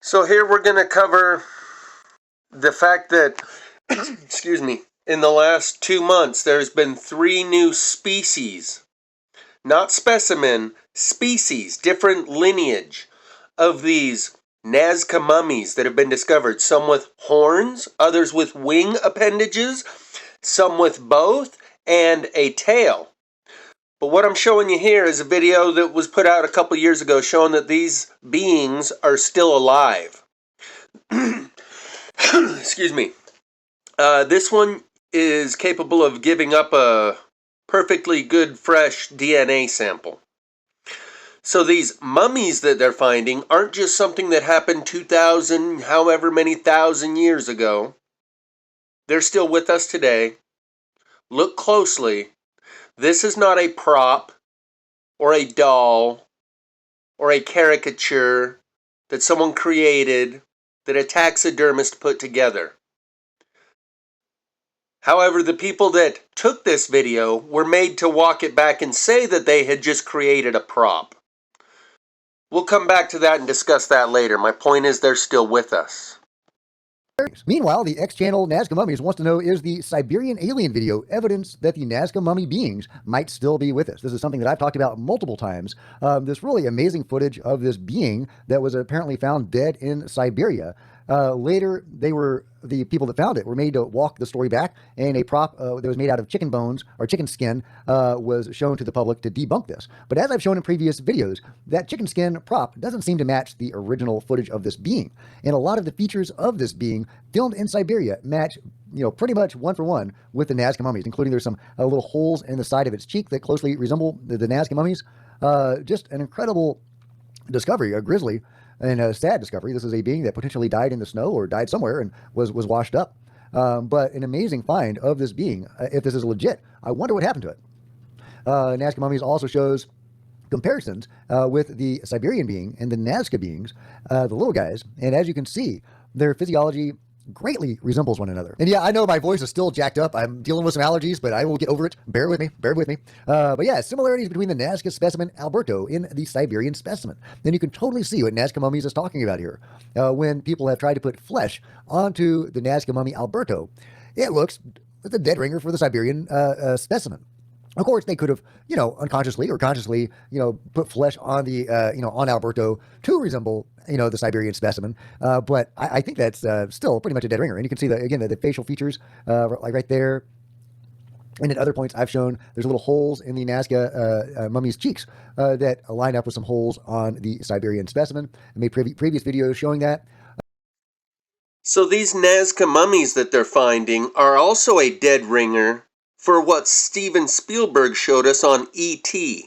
So here we're going to cover the fact that, excuse me, in the last 2 months there's been 3 new species, not specimen, species, different lineage of these Nazca mummies that have been discovered. Some with horns, others with wing appendages, some with both, and a tail. But what I'm showing you here is a video that was put out a couple years ago showing that these beings are still alive. Excuse me. This one is capable of giving up a perfectly good fresh DNA sample. So these mummies that they're finding aren't just something that happened 2,000, however many thousand years ago. They're still with us today. Look closely. This is not a prop or a doll or a caricature that someone created that a taxidermist put together. However, the people that took this video were made to walk it back and say that they had just created a prop. We'll come back to that and discuss that later. My point is they're still with us. Meanwhile, the X-channel Nazca Mummies wants to know, is the Siberian alien video evidence that the Nazca mummy beings might still be with us? This is something that I've talked about multiple times. This really amazing footage of this being that was apparently found dead in Siberia. Later, the people that found it were made to walk the story back, and a prop that was made out of chicken bones or chicken skin was shown to the public to debunk this. But as I've shown in previous videos, that chicken skin prop doesn't seem to match the original footage of this being. And a lot of the features of this being filmed in Siberia match, pretty much one for one with the Nazca mummies, including there's some little holes in the side of its cheek that closely resemble the Nazca mummies. Just an incredible discovery, a grisly and a sad discovery. This is a being that potentially died in the snow or died somewhere and was washed up. But an amazing find of this being. If this is legit, I wonder what happened to it. Nazca Mummies also shows comparisons with the Siberian being and the Nazca beings, the little guys. And as you can see, their physiology greatly resembles one another. And yeah, I know my voice is still jacked up. I'm dealing with some allergies, but I will get over it. Bear with me. But yeah, similarities between the Nazca specimen Alberto and the Siberian specimen. Then you can totally see what Nazca Mummies is talking about here. When people have tried to put flesh onto the Nazca mummy Alberto, it looks like a dead ringer for the Siberian specimen. Of course, they could have, unconsciously or consciously, put flesh on the, on Alberto to resemble, the Siberian specimen. But I think that's still pretty much a dead ringer. And you can see the facial features, like right there. And at other points I've shown, there's little holes in the Nazca mummy's cheeks that line up with some holes on the Siberian specimen. I made previous videos showing that. So these Nazca mummies that they're finding are also a dead ringer for what Steven Spielberg showed us on E.T.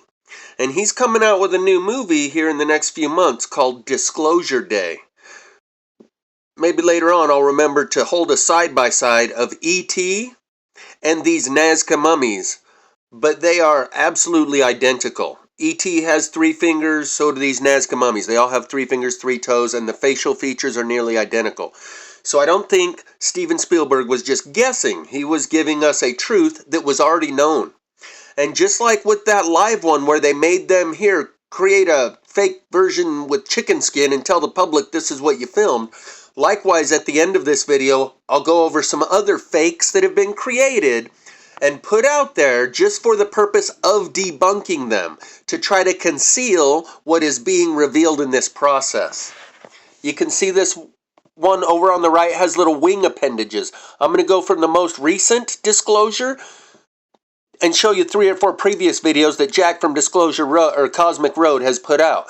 And he's coming out with a new movie here in the next few months called Disclosure Day. Maybe later on I'll remember to hold a side-by-side of E.T. and these Nazca mummies, but they are absolutely identical. E.T. has 3 fingers, so do these Nazca mummies. They all have 3 fingers, 3 toes, and the facial features are nearly identical. So I don't think Steven Spielberg was just guessing. He was giving us a truth that was already known. And just like with that live one where they made them here create a fake version with chicken skin and tell the public this is what you filmed, likewise at the end of this video, I'll go over some other fakes that have been created and put out there just for the purpose of debunking them, to try to conceal what is being revealed in this process. You can see this one over on the right has little wing appendages. I'm going to go from the most recent disclosure and show you 3 or 4 previous videos that Jack from Disclosure Road, or Cosmic Road, has put out.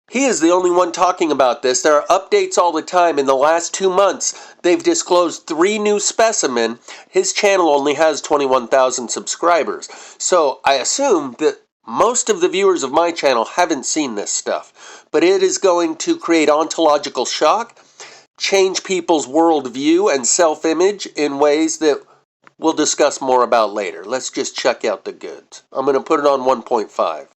He is the only one talking about this. There are updates all the time. In the last 2 months, they've disclosed 3 new specimen. His channel only has 21,000 subscribers. So I assume that most of the viewers of my channel haven't seen this stuff. But it is going to create ontological shock, change people's worldview and self-image in ways that we'll discuss more about later. Let's just check out the goods. I'm going to put it on 1.5.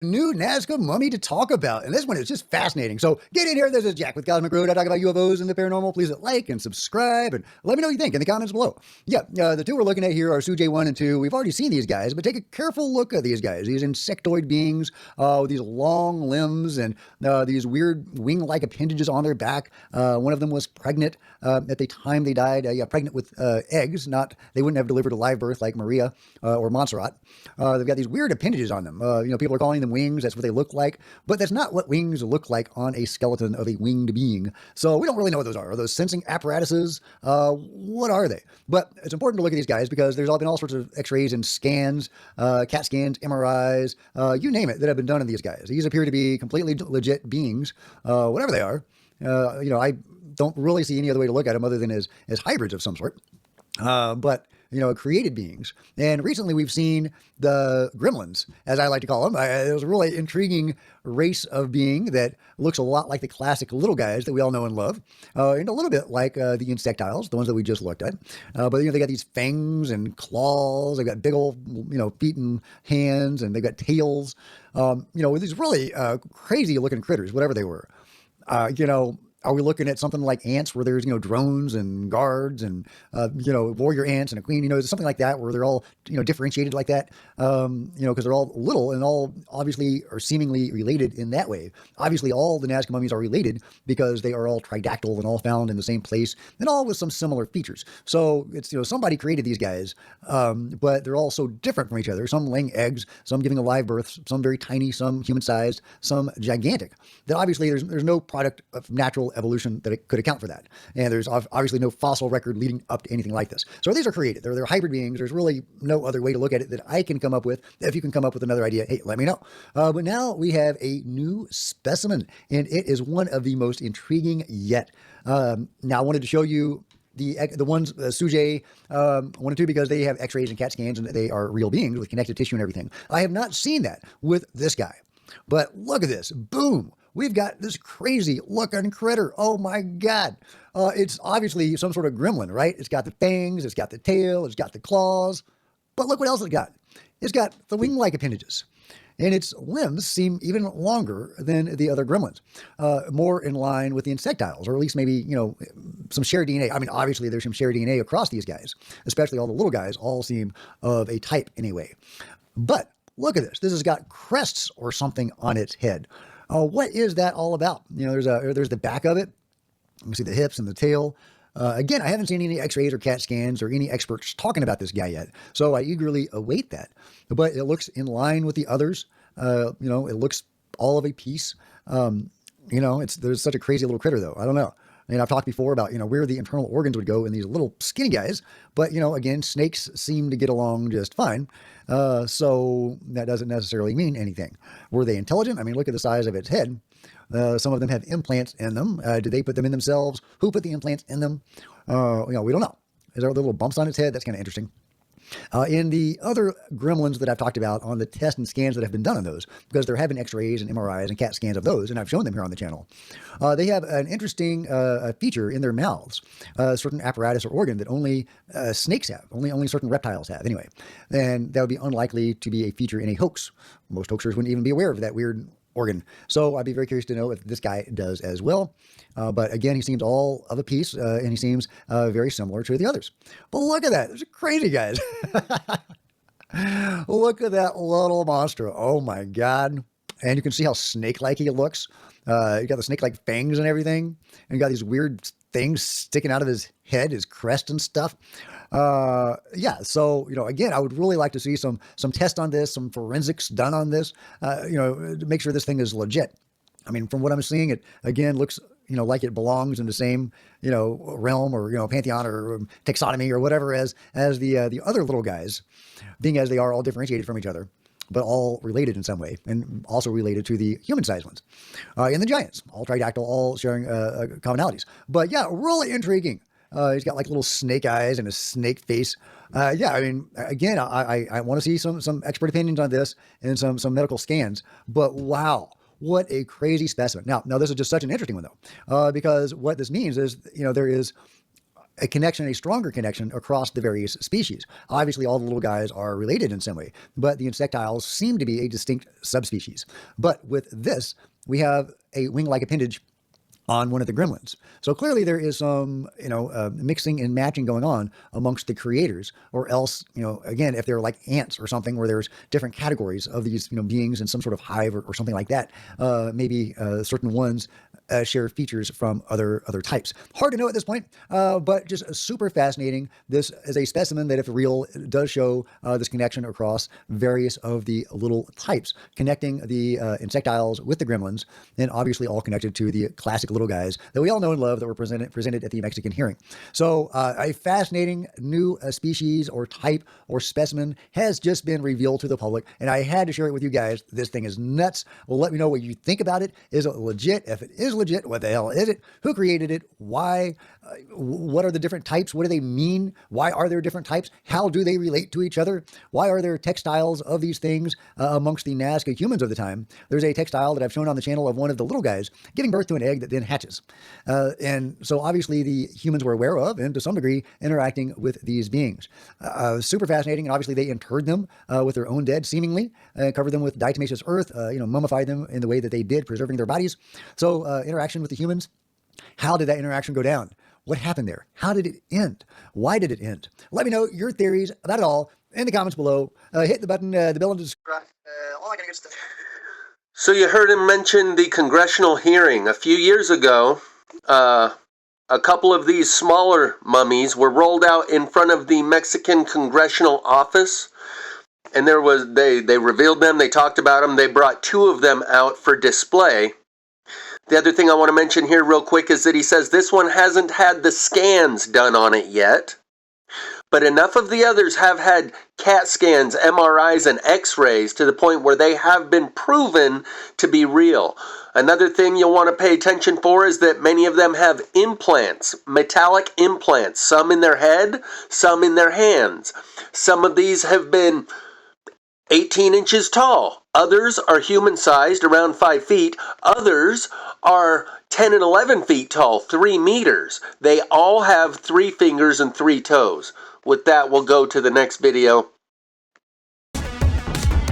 New Nazca mummy to talk about, and this one is just fascinating. So get in here. This is Jack with Cosmic Road. I talk about UFOs and the paranormal. Please hit like and subscribe, and let me know what you think in the comments below. Yeah, the two we're looking at here are Suje 1 and 2. We've already seen these guys, but take a careful look at these guys. These insectoid beings with these long limbs and these weird wing-like appendages on their back. One of them was pregnant at the time they died. Yeah, pregnant with eggs. Not they wouldn't have delivered a live birth like Maria or Montserrat. They've got these weird appendages on them. People are calling them wings. That's what they look like, but that's not what wings look like on a skeleton of a winged being. So we don't really know what those are. Are those sensing apparatuses? What are they? But it's important to look at these guys because there's been all sorts of x-rays and scans, CAT scans, MRIs, you name it, that have been done on these guys. These appear to be completely legit beings, whatever they are. I don't really see any other way to look at them other than as hybrids of some sort. But created beings. And recently we've seen the gremlins, as I like to call them. It was a really intriguing race of being that looks a lot like the classic little guys that we all know and love, and a little bit like the insectiles, the ones that we just looked at. But they got these fangs and claws. They've got big old, feet and hands, and they've got tails. With these really crazy looking critters, whatever they were. Are we looking at something like ants where there's, drones and guards and, warrior ants and a queen, is it something like that where they're all, differentiated like that? Because they're all little and all obviously are seemingly related in that way. Obviously, all the Nazca mummies are related because they are all tridactyl and all found in the same place and all with some similar features. So it's, somebody created these guys, but they're all so different from each other. Some laying eggs, some giving a live birth, some very tiny, some human-sized, some gigantic. That obviously there's no product of natural evolution that it could account for that. And there's obviously no fossil record leading up to anything like this. So these are created. They're hybrid beings. There's really no other way to look at it that I can come up with. If you can come up with another idea, hey, let me know. But now we have a new specimen, and it is one of the most intriguing yet. Now I wanted to show you the ones, Suje 1 and 2, because they have x-rays and CAT scans, and they are real beings with connective tissue and everything. I have not seen that with this guy. But look at this. Boom. We've got this crazy looking critter. Oh my God. It's obviously some sort of gremlin, right? It's got the fangs, it's got the tail, it's got the claws. But look what else it's got. It's got the wing-like appendages. And its limbs seem even longer than the other gremlins, more in line with the insectiles, or at least maybe, some shared DNA. I mean, obviously there's some shared DNA across these guys, especially all the little guys all seem of a type anyway. But look at this. This has got crests or something on its head. What is that all about? There's the back of it. You can see the hips and the tail. Again, I haven't seen any x-rays or CAT scans or any experts talking about this guy yet, so I eagerly await that. But it looks in line with the others. It looks all of a piece. There's such a crazy little critter, though. I don't know. I've talked before about, where the internal organs would go in these little skinny guys. But, again, snakes seem to get along just fine. So that doesn't necessarily mean anything. Were they intelligent? I mean, look at the size of its head. Some of them have implants in them. Did they put them in themselves? Who put the implants in them? We don't know. Is there little bumps on its head? That's kind of interesting. In the other gremlins that I've talked about on the tests and scans that have been done on those, because there have been x-rays and MRIs and CAT scans of those, and I've shown them here on the channel, they have an interesting feature in their mouths, a certain apparatus or organ that only snakes have, only certain reptiles have anyway. And that would be unlikely to be a feature in a hoax. Most hoaxers wouldn't even be aware of that weird organ. So I'd be very curious to know if this guy does as well. But again, he seems all of a piece, and he seems very similar to the others. But look at that. Those are crazy guys. Look at that little monster. Oh my God. And you can see how snake-like he looks. You got the snake-like fangs and everything. And you got these weird things sticking out of his head, his crest and stuff. Yeah. So, again, I would really like to see some tests on this, some forensics done on this, to make sure this thing is legit. I mean, from what I'm seeing, it again looks, like it belongs in the same, realm or, pantheon or taxonomy or whatever as the other little guys, being as they are all differentiated from each other, but all related in some way, and also related to the human-sized ones. And the giants, all tridactyl, all sharing commonalities. But yeah, really intriguing. He's got like little snake eyes and a snake face. Yeah, I mean, again, I want to see some expert opinions on this and some medical scans. But wow, what a crazy specimen. Now this is just such an interesting one though, because what this means is, there is a connection, a stronger connection across the various species. Obviously, all the little guys are related in some way, but the insectiles seem to be a distinct subspecies. But with this, we have a wing-like appendage on one of the gremlins. So clearly there is some, mixing and matching going on amongst the creators, or else, again, if they're like ants or something where there's different categories of these, beings in some sort of hive or something like that, maybe certain ones share features from other types. Hard to know at this point, but just super fascinating. This is a specimen that, if real, does show this connection across various of the little types, connecting the insectiles with the gremlins, and obviously all connected to the classic little guys that we all know and love that were presented at the Mexican hearing. So a fascinating new species or type or specimen has just been revealed to the public, and I had to share it with you guys. This thing is nuts. Well, let me know what you think about it. Is it legit? If it is legit, what the hell is it? Who created it? Why? What are the different types? What do they mean? Why are there different types? How do they relate to each other? Why are there textiles of these things amongst the Nazca humans of the time? There's a textile that I've shown on the channel of one of the little guys giving birth to an egg that then hatches. And so obviously the humans were aware of, and to some degree, interacting with these beings. Super fascinating. And obviously they interred them with their own dead, seemingly, covered them with diatomaceous earth, mummified them in the way that they did, preserving their bodies. So interaction with the humans. How did that interaction go down? What happened there? How did it end? Why did it end? Let me know your theories about it all in the comments below. Hit the button, the bell, and subscribe. All that kind of good stuff. So you heard him mention the congressional hearing. A few years ago, a couple of these smaller mummies were rolled out in front of the Mexican congressional office. And they revealed them, they talked about them, they brought two of them out for display. The other thing I want to mention here real quick is that he says this one hasn't had the scans done on it yet, but enough of the others have had CAT scans, MRIs, and X-rays to the point where they have been proven to be real. Another thing you'll want to pay attention for is that many of them have implants, metallic implants, some in their head, some in their hands. Some of these have been 18 inches tall. Others are human-sized, around 5 feet. Others are 10 and 11 feet tall, 3 meters. They all have 3 fingers and 3 toes. With that, we'll go to the next video.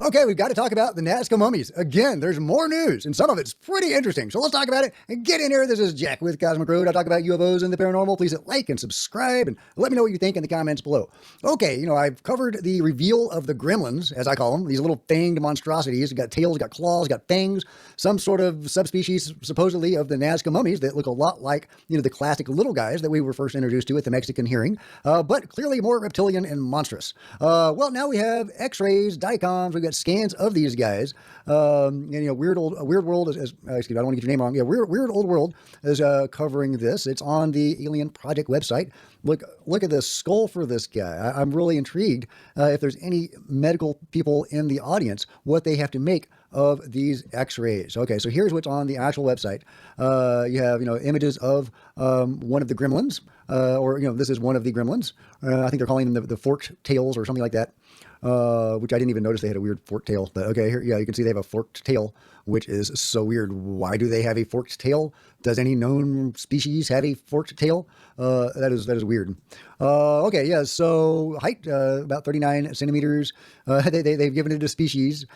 Okay, we've got to talk about the Nazca mummies. Again, there's more news, and some of it's pretty interesting. So let's talk about it and get in here. This is Jack with Cosmic Road. I talk about UFOs and the paranormal. Please hit like and subscribe, and let me know what you think in the comments below. Okay, I've covered the reveal of the gremlins, as I call them, these little fanged monstrosities. Got tails, got claws, got fangs, some sort of subspecies, supposedly, of the Nazca mummies that look a lot like, the classic little guys that we were first introduced to at the Mexican hearing, but clearly more reptilian and monstrous. Well, now we have X-rays, dicoms, we've got scans of these guys. Weird World is excuse me, I don't want to get your name wrong. Yeah, Weird Old World is covering this. It's on the Alien Project website. Look at the skull for this guy. I'm really intrigued if there's any medical people in the audience, what they have to make of these X-rays. Okay, so here's what's on the actual website. You have images of one of the gremlins, or this is one of the gremlins. I think they're calling them the forked tails or something like that. Which I didn't even notice they had a weird forked tail. But okay, here, yeah, you can see they have a forked tail, which is so weird. Why do they have a forked tail? Does any known species have a forked tail? That is weird. Okay, yeah, so height, about 39 centimeters. They've given it a species,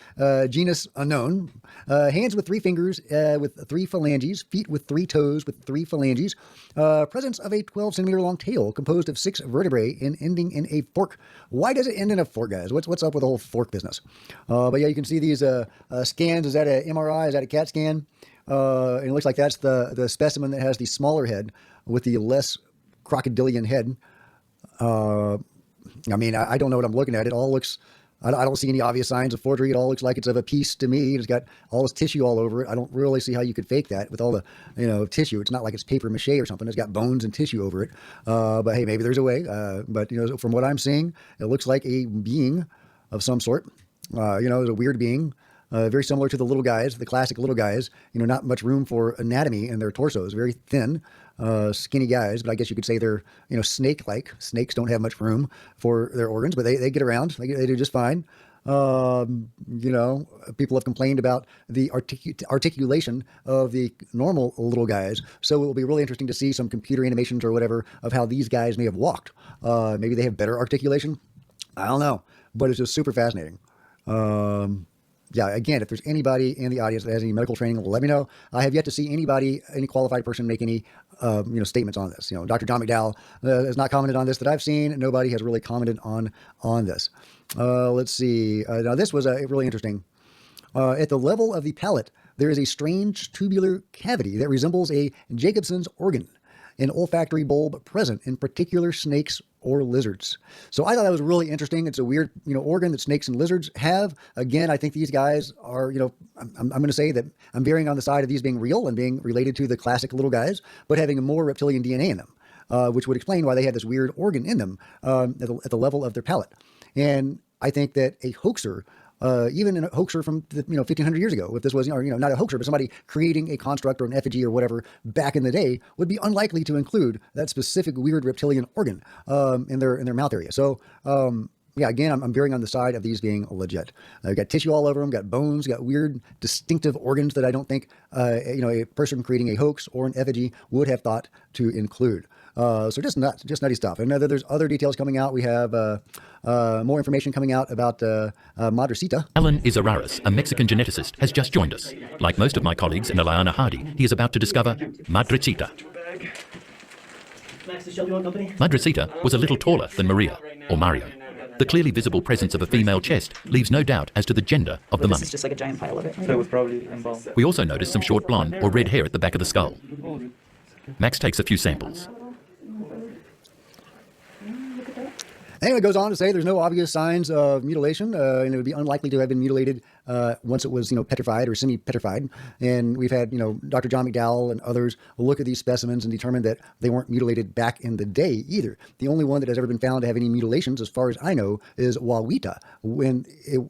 genus unknown. Hands with 3 fingers, with 3 phalanges. Feet with 3 toes, with 3 phalanges. Presence of a 12-centimeter long tail composed of 6 vertebrae and ending in a fork. Why does it end in a fork, guys? What's up with the whole fork business? But yeah, you can see these scans. Is that an MRI? Is that a CAT scan? And it looks like that's the specimen that has the smaller head with the less crocodilian head. I mean, I don't know what I'm looking at. It all looks, I don't see any obvious signs of forgery. It all looks like it's of a piece to me. It's got all this tissue all over it. I don't really see how you could fake that with all the, tissue. It's not like it's paper mache or something. It's got bones and tissue over it. But hey, maybe there's a way. But, from what I'm seeing, it looks like a being of some sort. It's a weird being. Very similar to the little guys, the classic little guys. Not much room for anatomy in their torsos. Very thin, skinny guys. But I guess you could say they're, snake-like. Snakes don't have much room for their organs, but they get around. They do just fine. You know, people have complained about the articulation of the normal little guys. So it will be really interesting to see some computer animations or whatever of how these guys may have walked. Maybe they have better articulation. I don't know, but it's just super fascinating. Um, yeah, again, if there's anybody in the audience that has any medical training, let me know. I have yet to see anybody, any qualified person, make any, statements on this. Dr. John McDowell has not commented on this that I've seen. Nobody has really commented on this. Let's see. Now, this was really interesting. At the level of the palate, there is a strange tubular cavity that resembles a Jacobson's organ, an olfactory bulb present in particular snakes or lizards. So I thought that was really interesting. It's a weird, organ that snakes and lizards have. Again, I think these guys are, I'm going to say that I'm veering on the side of these being real and being related to the classic little guys, but having more reptilian DNA in them, which would explain why they had this weird organ in them at the level of their palate. And I think that a hoaxer, even a hoaxer from 1500 years ago, if this was not a hoaxer but somebody creating a construct or an effigy or whatever back in the day, would be unlikely to include that specific weird reptilian organ in their mouth area. So yeah, again, I'm veering on the side of these being legit. They've got tissue all over them, got bones, got weird distinctive organs that I don't think a person creating a hoax or an effigy would have thought to include. So just nutty stuff. And there's other details coming out. We have more information coming out about Madrecita. Alan Izararis, a Mexican geneticist, has just joined us. Like most of my colleagues in Eliana Hardy, he is about to discover Madrecita. Madrecita was a little taller than Maria, or Mario. The clearly visible presence of a female chest leaves no doubt as to the gender of the mummy. It's just like a giant pile of it. So it was probably embalmed. We also notice some short blonde or red hair at the back of the skull. Max takes a few samples. Anyway, it goes on to say there's no obvious signs of mutilation, and it would be unlikely to have been mutilated once it was, petrified or semi-petrified. And we've had, Dr. John McDowell and others look at these specimens and determine that they weren't mutilated back in the day either. The only one that has ever been found to have any mutilations, as far as I know, is Wawita, when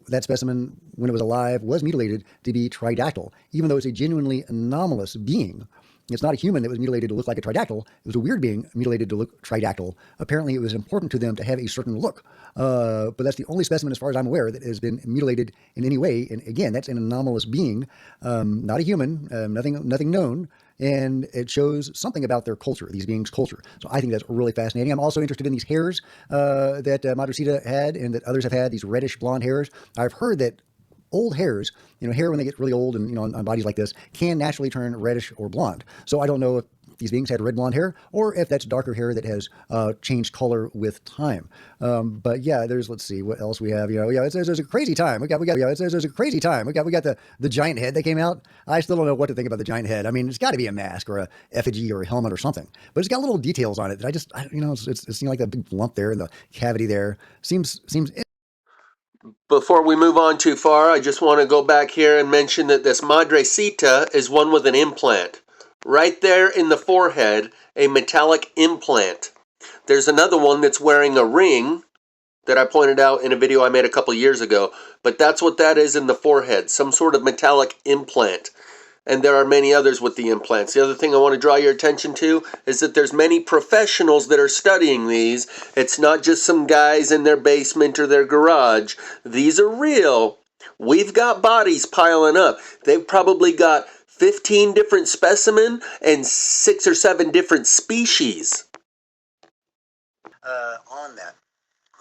that specimen, when it was alive, was mutilated to be tridactyl, even though it's a genuinely anomalous being. It's not a human that was mutilated to look like a tridactyl. It was a weird being mutilated to look tridactyl. Apparently, it was important to them to have a certain look. But that's the only specimen, as far as I'm aware, that has been mutilated in any way. And again, that's an anomalous being, not a human, nothing known. And it shows something about their culture, these beings' culture. So I think that's really fascinating. I'm also interested in these hairs that Madrecita had and that others have had, these reddish blonde hairs. I've heard that old hairs, hair when they get really old and, on bodies like this, can naturally turn reddish or blonde. So I don't know if these beings had red blonde hair or if that's darker hair that has changed color with time. But yeah, let's see what else we have. There's a crazy time. There's a crazy time. We got the giant head that came out. I still don't know what to think about the giant head. I mean, it's got to be a mask or a effigy or a helmet or something, but it's got little details on it that it seems like that big lump there and the cavity there seems. Before we move on too far, I just want to go back here and mention that this Madrecita is one with an implant. Right there in the forehead, a metallic implant. There's another one that's wearing a ring that I pointed out in a video I made a couple years ago, but that's what that is in the forehead, some sort of metallic implant. And there are many others with the implants. The other thing I want to draw your attention to is that there's many professionals that are studying these. It's not just some guys in their basement or their garage. These are real. We've got bodies piling up. They've probably got 15 different specimens and 6 or 7 different species. On that.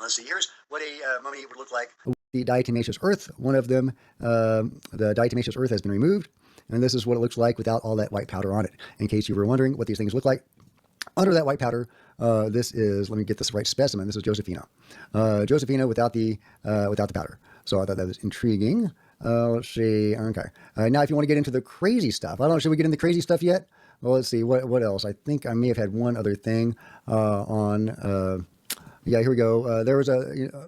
Let's see, here's what a mummy would look like. The diatomaceous earth, one of them, the diatomaceous earth has been removed. And this is what it looks like without all that white powder on it. In case you were wondering what these things look like, under that white powder, this is, let me get this right specimen. This is Josephina. Josephina without the powder. So I thought that was intriguing. Let's see. Okay. Now, if you want to get into the crazy stuff, I don't know, should we get into the crazy stuff yet? Well, let's see. What else? I think I may have had one other thing on. Yeah, here we go. There was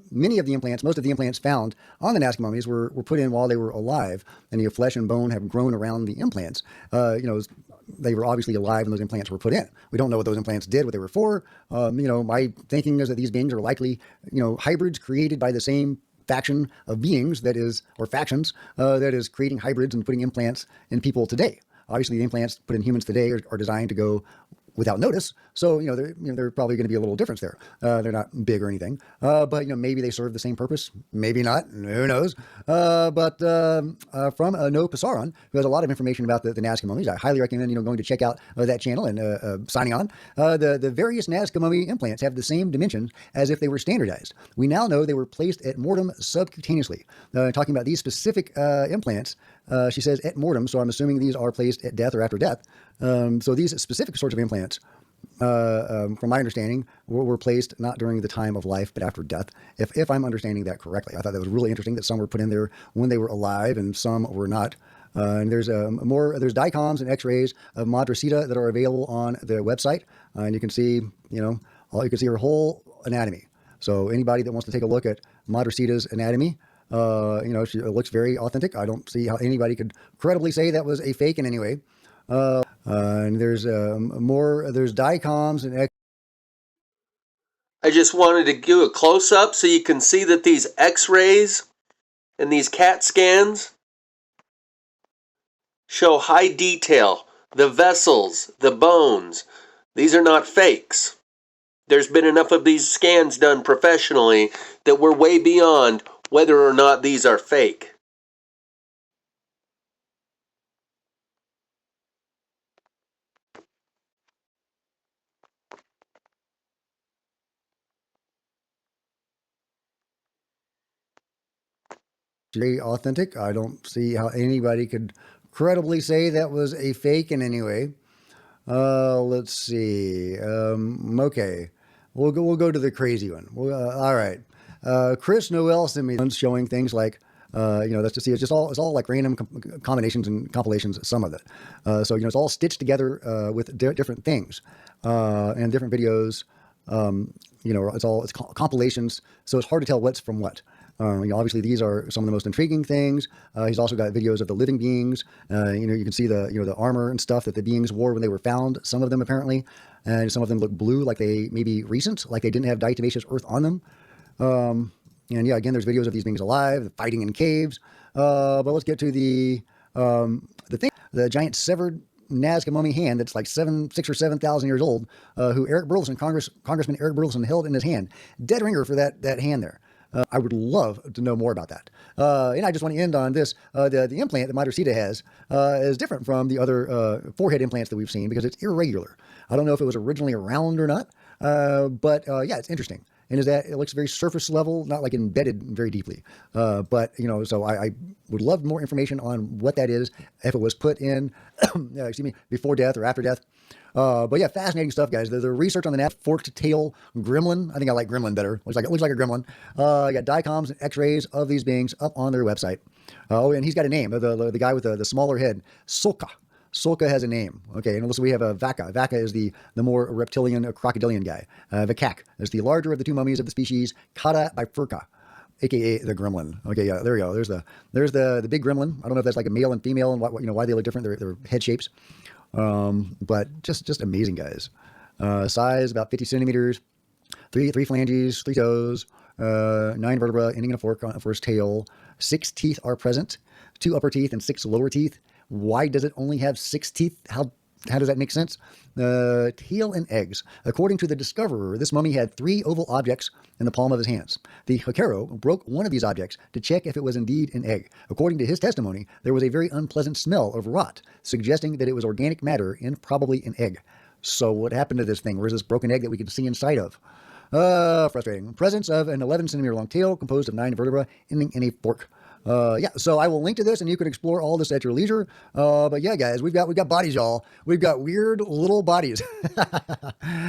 many of the implants, most of the implants found on the Nazca mummies were put in while they were alive, and the flesh and bone have grown around the implants. They were obviously alive when those implants were put in. We don't know what those implants did, what they were for. My thinking is that these beings are likely, hybrids created by the same faction of beings that is creating hybrids and putting implants in people today. Obviously, the implants put in humans today are designed to go without notice. So, they're probably going to be a little difference there. They're not big or anything, but, maybe they serve the same purpose. Maybe not. Who knows? But from No Pasaron, who has a lot of information about the Nazca mummies, I highly recommend, going to check out that channel and signing on. The various Nazca mummy implants have the same dimensions as if they were standardized. We now know they were placed at mortem subcutaneously. Talking about these specific implants, she says at mortem, so I'm assuming these are placed at death or after death. So these specific sorts of implants, from my understanding, were placed not during the time of life, but after death, if I'm understanding that correctly. I thought that was really interesting that some were put in there when they were alive and some were not. And there's DICOMs and X-rays of Madrasita that are available on their website, and you can see, you can see her whole anatomy. So anybody that wants to take a look at Madrasita's anatomy, she looks very authentic. I don't see how anybody could credibly say that was a fake in any way. And there's DICOMs and I just wanted to give a close-up so you can see that these X-rays and these CAT scans show high detail. The vessels, the bones, these are not fakes. There's been enough of these scans done professionally that we're way beyond whether or not these are fake. very authentic. I don't see how anybody could credibly say that was a fake in any way. Let's see. Okay, we'll go to the crazy one. All right. Chris Noel sent me ones showing things like, that's to see. It's all like random combinations and compilations. Some of it. So it's all stitched together with different things and different videos. It's compilations. So it's hard to tell what's from what. Obviously these are some of the most intriguing things. He's also got videos of the living beings. You can see the armor and stuff that the beings wore when they were found. Some of them apparently, and some of them look blue, like they may be recent, like they didn't have diatomaceous earth on them. Again, there's videos of these beings alive, fighting in caves. But let's get to the giant severed Nazca mummy hand that's like 6 or 7,000 years old, who Congressman Eric Burleson held in his hand. Dead ringer for that hand there. I would love to know more about that. And I just want to end on this. The implant that Madrasita has is different from the other forehead implants that we've seen because it's irregular. I don't know if it was originally around or not, but it's interesting. And is that it looks very surface level, not like embedded very deeply. So I would love more information on what that is, if it was put in, before death or after death. Fascinating stuff, guys. The research on the forked tail gremlin. I think I like gremlin better. Looks like a gremlin. You got DICOMs and X-rays of these beings up on their website. And he's got a name. The guy with the smaller head, Solka. Solka has a name. Okay, and also we have Vaca. Vaca is the more reptilian, crocodilian guy. Vakak is the larger of the two mummies of the species, Kata bifurca, aka the gremlin. Okay, yeah, there we go. There's the big gremlin. I don't know if that's like a male and female and why they look different. Their head shapes. But just amazing guys. Size about 50 centimeters, three phalanges, 3 toes, 9 vertebrae ending in a fork for his tail. 6 teeth are present, 2 upper teeth and 6 lower teeth. Why does it only have 6 teeth? How does that make sense? Tail and eggs. According to the discoverer, this mummy had 3 oval objects in the palm of his hands. The Hakero broke one of these objects to check if it was indeed an egg. According to his testimony, there was a very unpleasant smell of rot, suggesting that it was organic matter and probably an egg. So what happened to this thing? Where's this broken egg that we could see inside of? Frustrating. Presence of an 11 centimeter long tail composed of 9 vertebrae ending in a fork. So I will link to this and you can explore all this at your leisure. But yeah, guys, we've got bodies, y'all. We've got weird little bodies.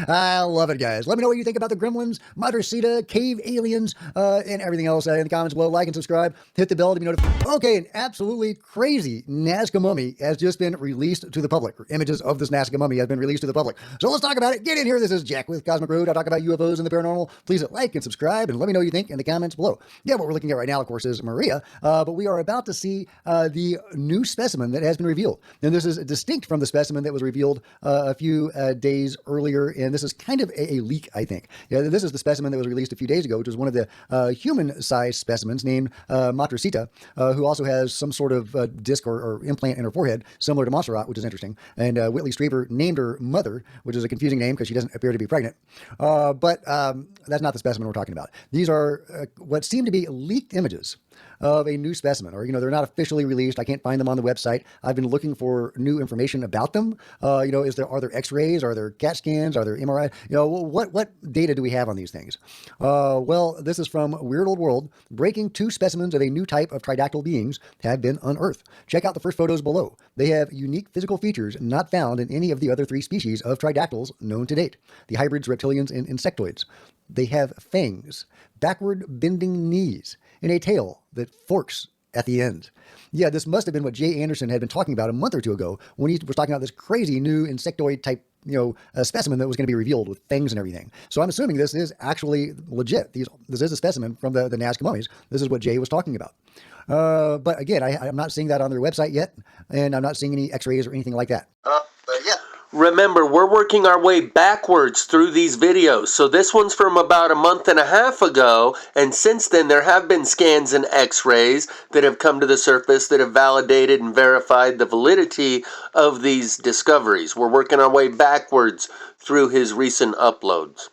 I love it, guys. Let me know what you think about the gremlins, Madrasita, cave aliens, and everything else in the comments below. Like and subscribe. Hit the bell to be notified. Okay, an absolutely crazy Nazca mummy has just been released to the public. Images of this Nazca mummy have been released to the public. So let's talk about it. Get in here. This is Jack with Cosmic Road. I talk about UFOs and the paranormal. Please hit like and subscribe and let me know what you think in the comments below. Yeah, what we're looking at right now, of course, is Maria. But we are about to see the new specimen that has been revealed. And this is distinct from the specimen that was revealed a few days earlier. And this is kind of a leak, I think. Yeah, this is the specimen that was released a few days ago, which was one of the human-sized specimens named Matricita, who also has some sort of disc or implant in her forehead, similar to Montserrat, which is interesting. And Whitley Strieber named her Mother, which is a confusing name because she doesn't appear to be pregnant. But that's not the specimen we're talking about. These are what seem to be leaked images of a new specimen, or, they're not officially released. I can't find them on the website. I've been looking for new information about them. Are there x-rays? Are there CAT scans? Are there MRI? What data do we have on these things? Well, this is from Weird Old World. Breaking 2 specimens of a new type of tridactyl beings have been unearthed. Check out the first photos below. They have unique physical features not found in any of the other 3 species of tridactyls known to date. The hybrids, reptilians, and insectoids. They have fangs, backward bending knees, and a tail that forks at the end. Yeah, this must have been what Jay Anderson had been talking about a month or two ago when he was talking about this crazy new insectoid type, specimen that was going to be revealed with fangs and everything. So I'm assuming this is actually legit. This is a specimen from the Nazca mummies. This is what Jay was talking about. But again, I'm not seeing that on their website yet, and I'm not seeing any x-rays or anything like that. But yeah. Remember, we're working our way backwards through these videos. So this one's from about a month and a half ago, and since then there have been scans and x-rays that have come to the surface that have validated and verified the validity of these discoveries. We're working our way backwards through his recent uploads.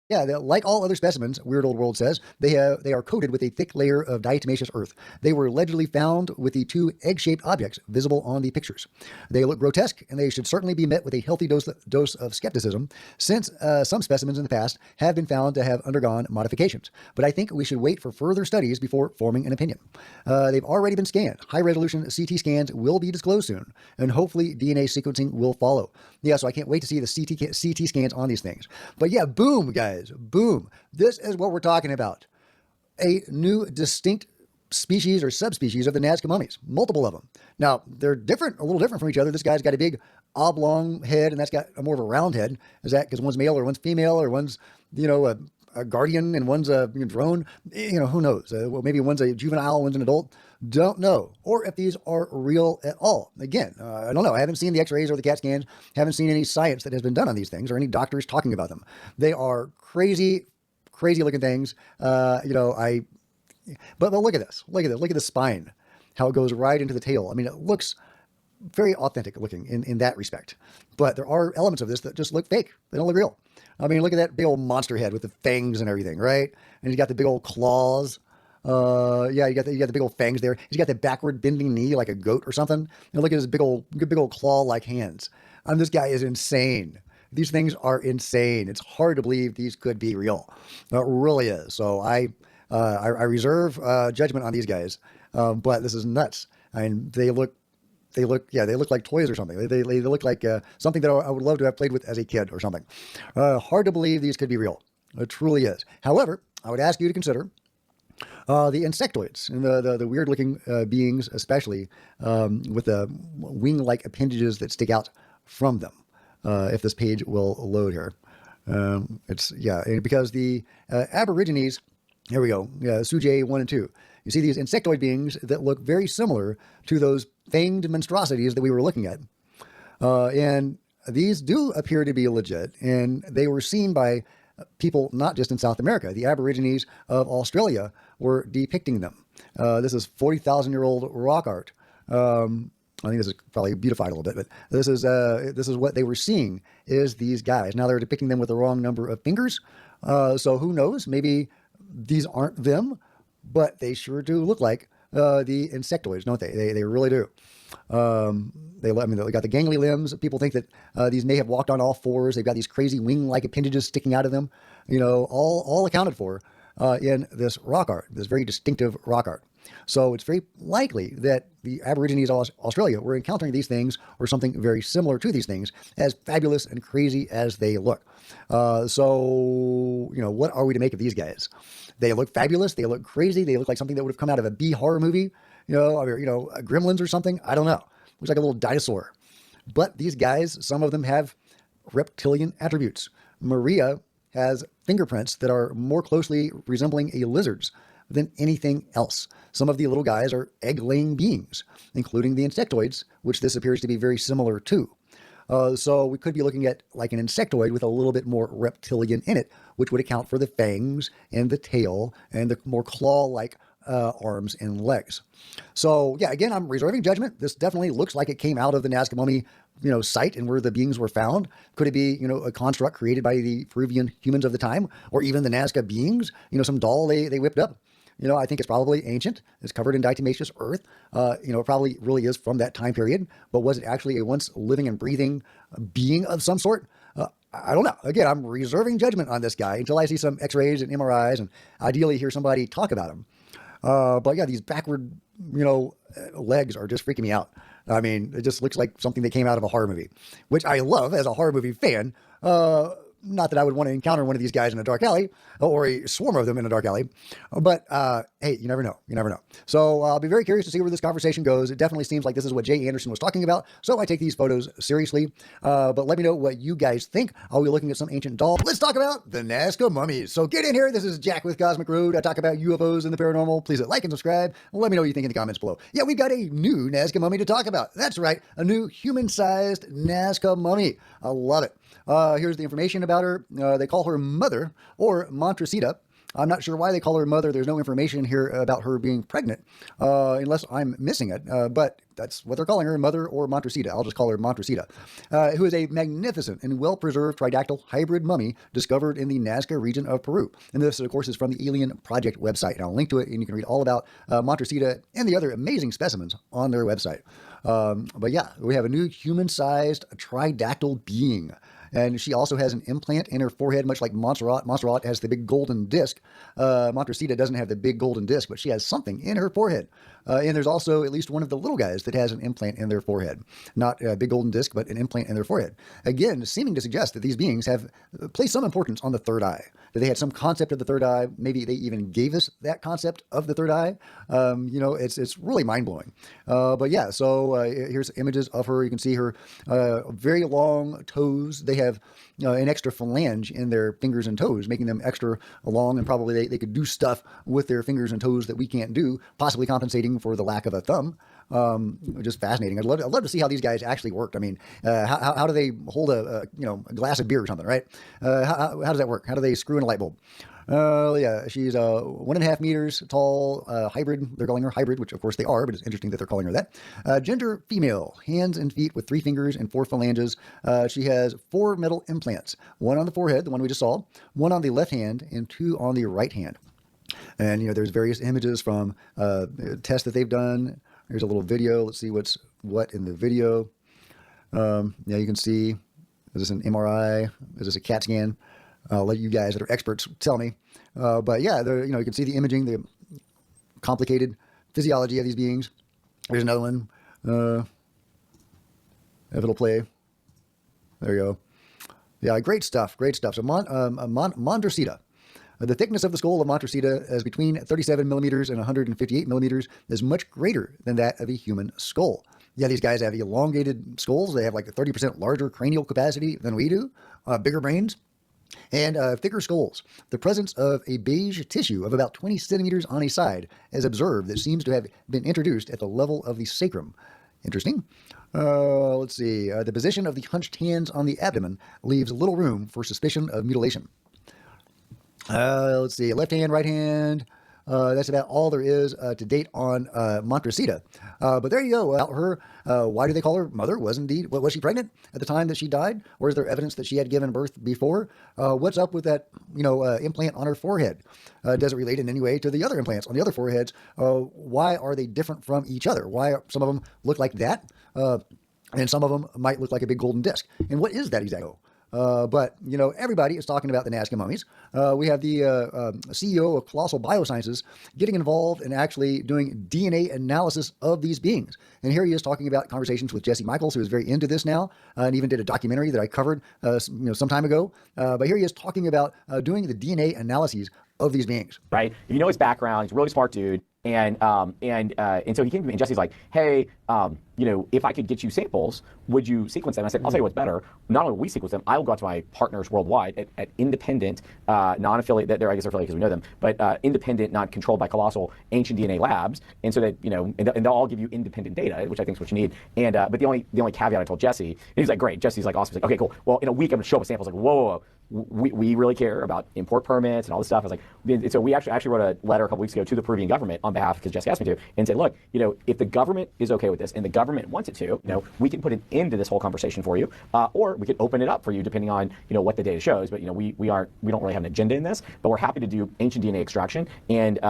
Yeah, like all other specimens, Weird Old World says, they are coated with a thick layer of diatomaceous earth. They were allegedly found with the 2 egg-shaped objects visible on the pictures. They look grotesque, and they should certainly be met with a healthy dose of skepticism, since some specimens in the past have been found to have undergone modifications. But I think we should wait for further studies before forming an opinion. They've already been scanned. High-resolution CT scans will be disclosed soon, and hopefully DNA sequencing will follow. Yeah, so I can't wait to see the CT scans on these things. But yeah, boom, guys. Boom. This is what we're talking about. A new distinct species or subspecies of the Nazca mummies. Multiple of them. Now, they're different, a little different from each other. This guy's got a big oblong head, and that's got more of a round head. Is that because one's male or one's female, or one's, a guardian and one's a drone? Who knows? Well, maybe one's a juvenile, one's an adult. Don't know. Or if these are real at all. Again, I don't know. I haven't seen the x-rays or the CAT scans. Haven't seen any science that has been done on these things or any doctors talking about them. They are crazy, crazy looking things. But look at this. Look at the spine, how it goes right into the tail. I mean, it looks very authentic looking in that respect. But there are elements of this that just look fake. They don't look real. I mean, look at that big old monster head with the fangs and everything, right? And he's got the big old claws. You got the big old fangs there. He's got the backward bending knee like a goat or something. And look at his big old claw-like hands. This guy is insane. These things are insane. It's hard to believe these could be real. It really is. So I reserve judgment on these guys. But this is nuts. I mean, they look like toys or something. They look like something that I would love to have played with as a kid or something. Hard to believe these could be real. It truly is. However, I would ask you to consider the insectoids and the weird-looking beings, especially with the wing-like appendages that stick out from them. If this page will load here, because the Aborigines. Here we go. Suje 1 and 2. You see these insectoid beings that look very similar to those fanged monstrosities that we were looking at. And these do appear to be legit, and they were seen by people not just in South America. The Aborigines of Australia were depicting them. This is 40,000-year-old rock art. I think this is probably beautified a little bit, but this is what they were seeing, is these guys. Now they're depicting them with the wrong number of fingers. So who knows? Maybe these aren't them, but they sure do look like the insectoids, don't they? They really do. They got the gangly limbs. People think that these may have walked on all fours. They've got these crazy wing-like appendages sticking out of them. All accounted for in this rock art, this very distinctive rock art. So it's very likely that the Aborigines of Australia were encountering these things or something very similar to these things, as fabulous and crazy as they look. What are we to make of these guys? They look fabulous. They look crazy. They look like something that would have come out of a B horror movie, Gremlins or something. I don't know. Looks like a little dinosaur. But these guys, some of them have reptilian attributes. Maria has fingerprints that are more closely resembling a lizard's than anything else. Some of the little guys are egg-laying beings, including the insectoids, which this appears to be very similar to. So we could be looking at like an insectoid with a little bit more reptilian in it, which would account for the fangs and the tail and the more claw-like arms and legs. So yeah, again, I'm reserving judgment. This definitely looks like it came out of the Nazca mummy, site and where the beings were found. Could it be, a construct created by the Peruvian humans of the time, or even the Nazca beings? Some doll they whipped up. I think it's probably ancient. It's covered in diatomaceous earth. It probably really is from that time period. But was it actually a once living and breathing being of some sort? I don't know. Again, I'm reserving judgment on this guy until I see some X-rays and MRIs and ideally hear somebody talk about him. But yeah, these backward, legs are just freaking me out. I mean, it just looks like something that came out of a horror movie, which I love as a horror movie fan. Not that I would want to encounter one of these guys in a dark alley or a swarm of them in a dark alley, but hey, you never know. You never know. So I'll be very curious to see where this conversation goes. It definitely seems like this is what Jay Anderson was talking about. So I take these photos seriously. But let me know what you guys think. Are we looking at some ancient doll? Let's talk about the Nazca mummies. So get in here. This is Jack with Cosmic Road. I talk about UFOs and the paranormal. Please hit like and subscribe. Let me know what you think in the comments below. Yeah, we've got a new Nazca mummy to talk about. That's right, a new human-sized Nazca mummy. I love it. Here's the information about her. They call her Mother or Montresita. I'm not sure why they call her Mother. There's no information here about her being pregnant, unless I'm missing it. But that's what they're calling her, Mother or Montresita. I'll just call her Montresita, who is a magnificent and well-preserved tridactyl hybrid mummy discovered in the Nazca region of Peru. And this, of course, is from the Alien Project website. And I'll link to it, and you can read all about Montresita and the other amazing specimens on their website. But yeah, we have a new human-sized tridactyl being. And she also has an implant in her forehead, much like Montserrat. Montserrat has the big golden disc. Montresita doesn't have the big golden disc, but she has something in her forehead. And there's also at least one of the little guys that has an implant in their forehead. Not a big golden disc, but an implant in their forehead. Again, seeming to suggest that these beings have placed some importance on the third eye. That they had some concept of the third eye. Maybe they even gave us that concept of the third eye. It's really mind-blowing. But yeah, so here's images of her. You can see her very long toes. They have an extra phalange in their fingers and toes, making them extra long, and probably they could do stuff with their fingers and toes that we can't do, possibly compensating for the lack of a thumb. Just fascinating. I'd love to see how these guys actually worked. I mean, how do they hold a glass of beer or something, right? How does that work? How do they screw in a light bulb? Yeah, she's 1.5 meters tall, hybrid. They're calling her hybrid, which of course they are, but it's interesting that they're calling her that. Gender female, hands and feet with 3 fingers and 4 phalanges. She has 4 metal implants, 1 on the forehead, the one we just saw, 1 on the left hand, and 2 on the right hand. And there's various images from tests that they've done. Here's a little video. Let's see what's what in the video. Yeah, you can see, is this an MRI? Is this a CAT scan? I'll let you guys that are experts tell me. But yeah, you can see the imaging, the complicated physiology of these beings. There's another one. If it'll play. There you go. Yeah, great stuff. Great stuff. So Montresita. The thickness of the skull of Montresita is between 37 millimeters and 158 millimeters, is much greater than that of a human skull. Yeah, these guys have elongated skulls. They have like a 30% larger cranial capacity than we do, bigger brains, and thicker skulls. The presence of a beige tissue of about 20 centimeters on a side is observed that seems to have been introduced at the level of the sacrum. Interesting. Let's see. The position of the hunched hands on the abdomen leaves little room for suspicion of mutilation. Let's see, left hand, right hand. That's about all there is to date on Montresita. But there you go. About her, why do they call her Mother? Was she pregnant at the time that she died? Or is there evidence that she had given birth before? What's up with that, implant on her forehead? Does it relate in any way to the other implants on the other foreheads? Why are they different from each other? Why some of them look like that? And some of them might look like a big golden disc. And what is that exactly? But everybody is talking about the Nazca mummies. We have the CEO of Colossal Biosciences getting involved and actually doing DNA analysis of these beings. And here he is talking about conversations with Jesse Michaels, who is very into this now, and even did a documentary that I covered some time ago. But here he is talking about doing the DNA analyses of these beings. Right? His background, he's a really smart dude. And so he came to me, and Jesse's like, hey, if I could get you samples, would you sequence them? I said, I'll tell you what's better. Not only will we sequence them, I will go out to my partners worldwide at independent, non-affiliate, I guess they're affiliated because we know them, but independent, not controlled by colossal ancient DNA labs. And so that, and they'll all give you independent data, which I think is what you need. But the only caveat I told Jesse, and he's like, great. Jesse's like, awesome. He's like, okay, cool. Well, in a week, I'm going to show up with samples. Like, whoa. We really care about import permits and all this stuff. I was like, so we actually wrote a letter a couple weeks ago to the Peruvian government on behalf, because Jesse asked me to, and said, look, if the government is okay with this and the government wants it to, we can put an end to this whole conversation for you, or we could open it up for you depending on, what the data shows. But we don't really have an agenda in this, but we're happy to do ancient DNA extraction and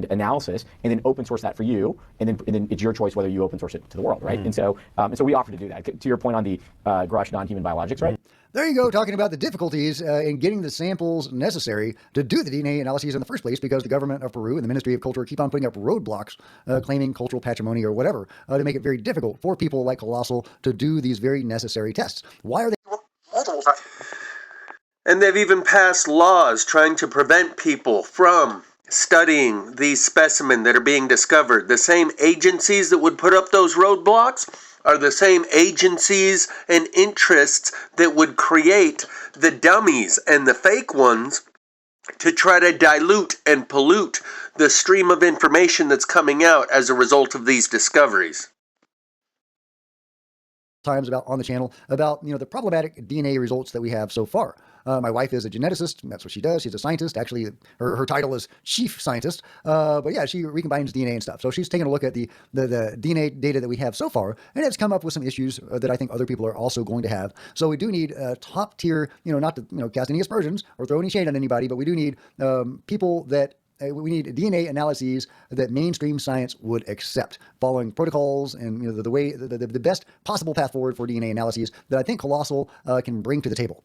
analysis, and then open source that for you, and then it's your choice whether you open source it to the world, right? And so we offer to do that. To your point on the Grush non-human biologics, right? There you go, talking about the difficulties in getting the samples necessary to do the DNA analyses in the first place, because the government of Peru and the Ministry of Culture keep on putting up roadblocks, claiming cultural patrimony or whatever, to make it very difficult for people like Colossal to do these very necessary tests. Why are they? And they've even passed laws trying to prevent people from studying these specimens that are being discovered. The same agencies that would put up those roadblocks are the same agencies and interests that would create the dummies and the fake ones to try to dilute and pollute the stream of information that's coming out as a result of these discoveries. Times about on the channel about the problematic DNA results that we have so far. My wife is a geneticist. That's what she does. She's a scientist. Actually, her title is chief scientist. But yeah, she recombines DNA and stuff. So she's taken a look at the DNA data that we have so far, and it's come up with some issues that I think other people are also going to have. So we do need top tier, not to cast any aspersions or throw any shade on anybody, but we do need people that. We need DNA analyses that mainstream science would accept, following protocols and the way the best possible path forward for DNA analyses that I think Colossal can bring to the table.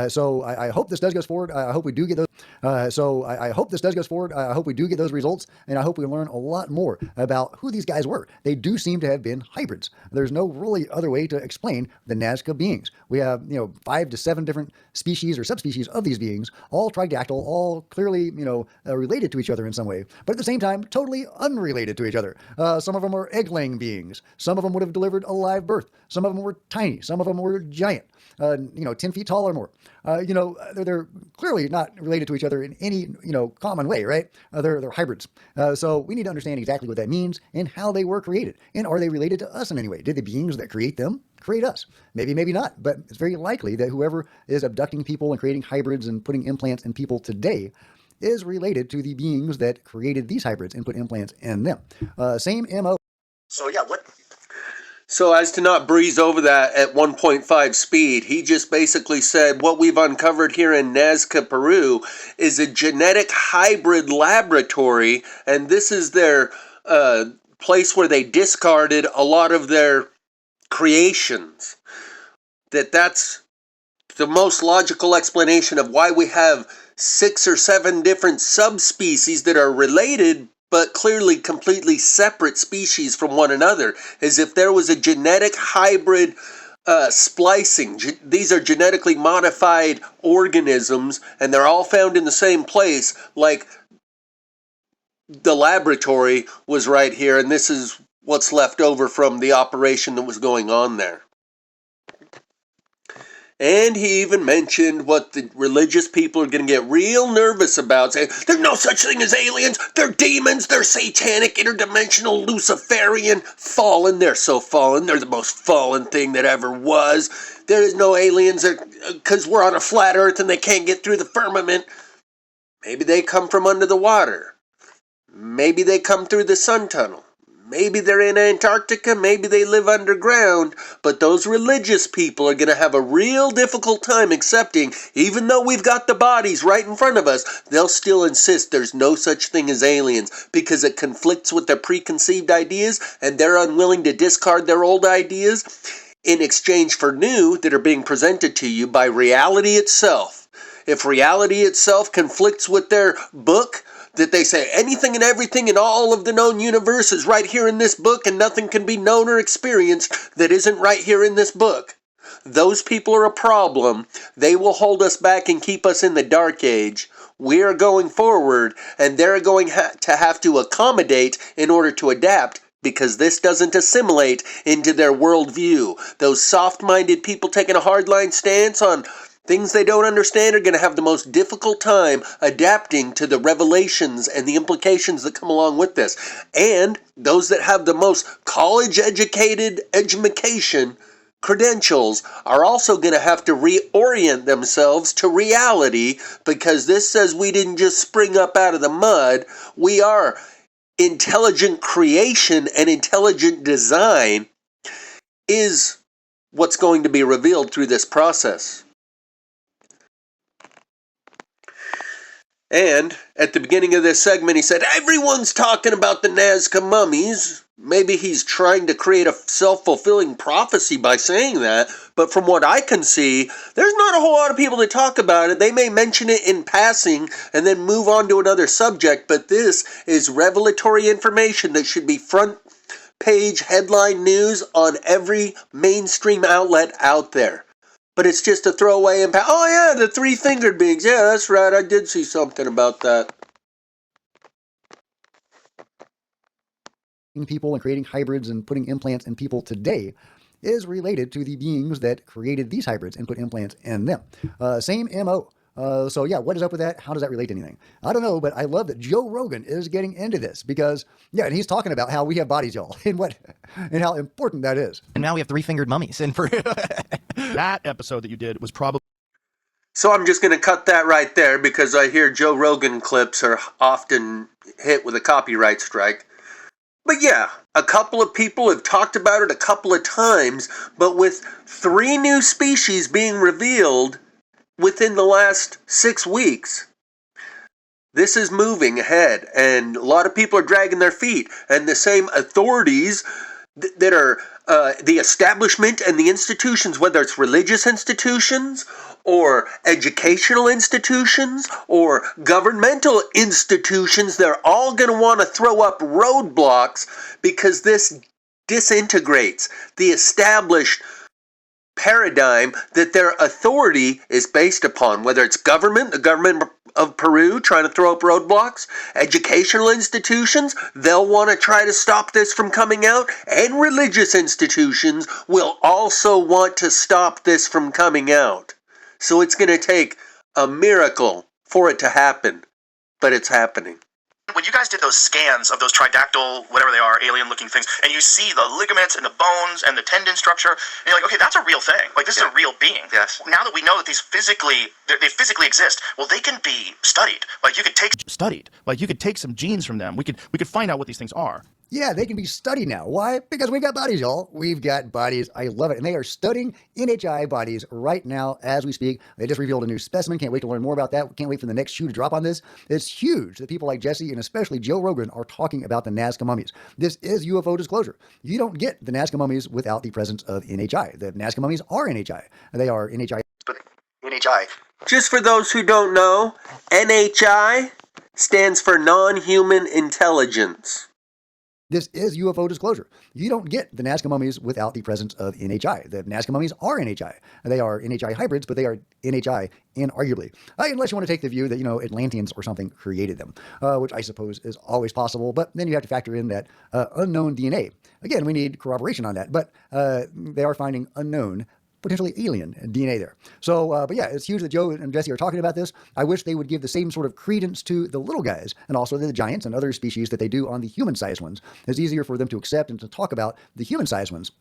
So I hope this does go forward. I hope we do get those. I hope this does go forward. I hope we do get those results, and I hope we learn a lot more about who these guys were. They do seem to have been hybrids. There's no really other way to explain the Nazca beings. We have 5 to 7 different species or subspecies of these beings, all tridactyl, all clearly related to each other in some way, but at the same time totally unrelated to each other. Some of them are egg-laying beings. Some of them would have delivered a live birth. Some of them were tiny. Some of them were giant. 10 feet tall or more. They're clearly not related to each other in any common way, right? They're hybrids. So we need to understand exactly what that means and how they were created, and are they related to us in any way? Did the beings that create them create us? Maybe, maybe not, but it's very likely that whoever is abducting people and creating hybrids and putting implants in people today is related to the beings that created these hybrids and put implants in them. Same MO. So as to not breeze over that at 1.5 speed, he just basically said what we've uncovered here in Nazca, Peru is a genetic hybrid laboratory, and this is their place where they discarded a lot of their creations. That's the most logical explanation of why we have 6 or 7 different subspecies that are related but clearly completely separate species from one another, as if there was a genetic hybrid splicing. These are genetically modified organisms, and they're all found in the same place, like the laboratory was right here, and this is what's left over from the operation that was going on there. And he even mentioned what the religious people are going to get real nervous about, saying, there's no such thing as aliens, they're demons, they're satanic, interdimensional, Luciferian, fallen, they're so fallen, they're the most fallen thing that ever was. There is no aliens because we're on a flat earth and they can't get through the firmament. Maybe they come from under the water. Maybe they come through the sun tunnel. Maybe they're in Antarctica, maybe they live underground, but those religious people are going to have a real difficult time accepting, even though we've got the bodies right in front of us, they'll still insist there's no such thing as aliens, because it conflicts with their preconceived ideas, and they're unwilling to discard their old ideas in exchange for new that are being presented to you by reality itself. If reality itself conflicts with their book, that they say anything and everything in all of the known universe is right here in this book and nothing can be known or experienced that isn't right here in this book. Those people are a problem. They will hold us back and keep us in the dark age, we are going forward, and they're going to have to accommodate in order to adapt, because this doesn't assimilate into their worldview. Those soft-minded people taking a hardline stance on things they don't understand are going to have the most difficult time adapting to the revelations and the implications that come along with this. And those that have the most college-educated education credentials are also going to have to reorient themselves to reality, because this says we didn't just spring up out of the mud. We are intelligent creation, and intelligent design is what's going to be revealed through this process. And at the beginning of this segment, he said, everyone's talking about the Nazca mummies. Maybe he's trying to create a self-fulfilling prophecy by saying that, but from what I can see, there's not a whole lot of people that talk about it. They may mention it in passing and then move on to another subject, but this is revelatory information that should be front page headline news on every mainstream outlet out there. But it's just a throwaway impact. Oh yeah, the three-fingered beings. Yeah, that's right. I did see something about that. People and creating hybrids and putting implants in people today is related to the beings that created these hybrids and put implants in them. Same MO. So yeah, what is up with that? How does that relate to anything? I don't know, but I love that Joe Rogan is getting into this, because yeah, and he's talking about how we have bodies, y'all, and how important that is. And now we have three-fingered mummies. And for that episode that you did was probably... So I'm just going to cut that right there, because I hear Joe Rogan clips are often hit with a copyright strike. But yeah, a couple of people have talked about it a couple of times, but with 3 new species being revealed within the last 6 weeks, this is moving ahead, and a lot of people are dragging their feet, and the same authorities that are the establishment and the institutions, whether it's religious institutions or educational institutions or governmental institutions, they're all going to want to throw up roadblocks, because this disintegrates the established paradigm that their authority is based upon, whether it's government, the government of Peru trying to throw up roadblocks, educational institutions, they'll want to try to stop this from coming out, and religious institutions will also want to stop this from coming out. So it's going to take a miracle for it to happen, but it's happening. When you guys did those scans of those tridactyl, whatever they are, alien-looking things, and you see the ligaments and the bones and the tendon structure, and you're like, okay, that's a real thing. Like, this is a real being. Yes. Now that we know that these they physically exist, well, they can be studied. Like, you could take some genes from them. We could find out what these things are. Yeah, they can be studied now. Why? Because we've got bodies, y'all. We've got bodies. I love it. And they are studying NHI bodies right now as we speak. They just revealed a new specimen. Can't wait to learn more about that. Can't wait for the next shoe to drop on this. It's huge that people like Jesse and especially Joe Rogan are talking about the Nazca mummies. This is UFO disclosure. You don't get the Nazca mummies without the presence of NHI. The Nazca mummies are NHI. They are NHI. But NHI. Just for those who don't know, NHI stands for non-human intelligence. This is UFO disclosure. You don't get the Nazca mummies without the presence of NHI. The Nazca mummies are NHI. They are NHI hybrids, but they are NHI inarguably. Unless you want to take the view that, Atlanteans or something created them, which I suppose is always possible. But then you have to factor in that unknown DNA. Again, we need corroboration on that. But they are finding unknown, potentially alien DNA there. So, but yeah, it's huge that Joe and Jesse are talking about this. I wish they would give the same sort of credence to the little guys and also the giants and other species that they do on the human-sized ones. It's easier for them to accept and to talk about the human-sized ones.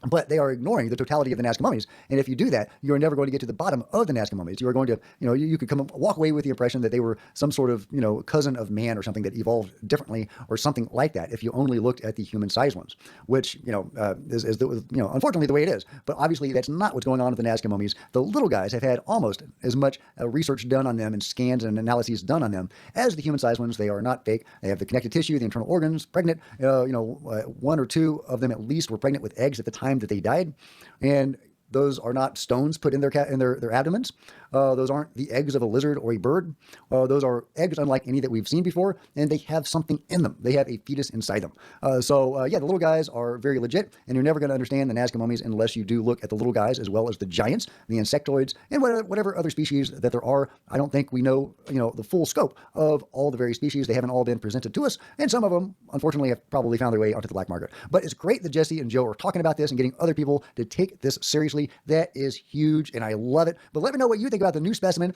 But they are ignoring the totality of the Nazca mummies. And if you do that, you're never going to get to the bottom of the Nazca mummies. You are going to, you could walk away with the impression that they were some sort of, cousin of man or something that evolved differently or something like that if you only looked at the human-sized ones, which, is unfortunately the way it is. But obviously that's not what's going on with the Nazca mummies. The little guys have had almost as much research done on them and scans and analyses done on them as the human-sized ones. They are not fake. They have the connective tissue, the internal organs, pregnant. 1 or 2 of them at least were pregnant with eggs at the time that they died. And Those are not stones put in their abdomens. Those aren't the eggs of a lizard or a bird. Those are eggs unlike any that we've seen before, and they have something in them. They have a fetus inside them. Yeah, the little guys are very legit, and you're never going to understand the Nazca mummies unless you do look at the little guys as well as the giants, the insectoids, and whatever other species that there are. I don't think we know, the full scope of all the various species. They haven't all been presented to us, and some of them, unfortunately, have probably found their way onto the black market. But it's great that Jesse and Joe are talking about this and getting other people to take this seriously. That is huge, and I love it. But let me know what you think about the new specimen,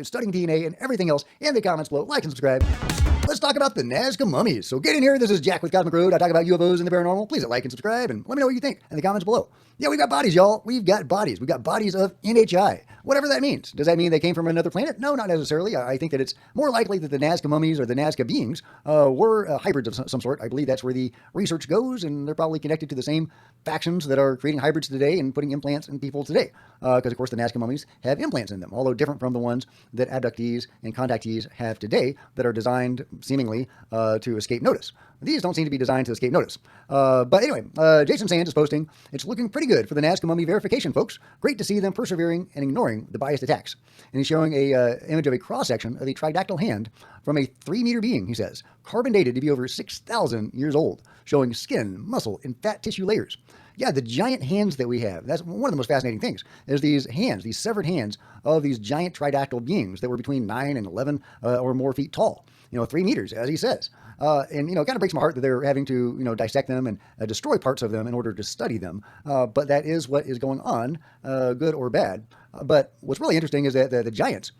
studying DNA, and everything else in the comments below. Like and subscribe. Let's talk about the Nazca mummies. So get in here. This is Jack with Cosmic Road. I talk about UFOs and the paranormal. Please like and subscribe, and let me know what you think in the comments below. Yeah, we've got bodies, y'all. We've got bodies. We've got bodies of NHI. Whatever that means. Does that mean they came from another planet? No, not necessarily. I think that it's more likely that the Nazca mummies or the Nazca beings were hybrids of some sort. I believe that's where the research goes, and they're probably connected to the same factions that are creating hybrids today and putting implants in people today. Because, of course, the Nazca mummies have implants in them, although different from the ones that abductees and contactees have today that are designed, seemingly, to escape notice. These don't seem to be designed to escape notice. But anyway, Jason Sands is posting, "It's looking pretty good for the Nazca mummy verification, folks. Great to see them persevering and ignoring the biased attacks." And he's showing a image of a cross-section of a tridactyl hand from a 3-meter being, he says, carbon dated to be over 6,000 years old, showing skin, muscle, and fat tissue layers. Yeah, the giant hands that we have. That's one of the most fascinating things, is these hands, these severed hands of these giant tridactyl beings that were between 9 and 11 or more feet tall. 3 meters, as he says. And, it kind of breaks my heart that they're having to, dissect them and destroy parts of them in order to study them. But that is what is going on, good or bad. But what's really interesting is that the giants,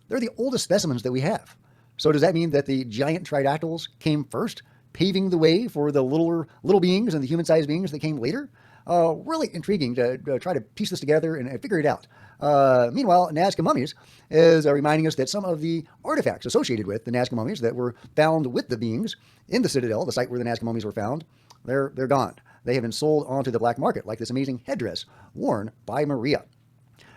they're the oldest specimens that we have. So does that mean that the giant tridactyls came first, paving the way for the little beings and the human-sized beings that came later? Really intriguing to try to piece this together and figure it out. Meanwhile, Nazca Mummies is reminding us that some of the artifacts associated with the Nazca Mummies that were found with the beings in the Citadel, the site where the Nazca Mummies were found, they're gone. They have been sold onto the black market, like this amazing headdress worn by Maria.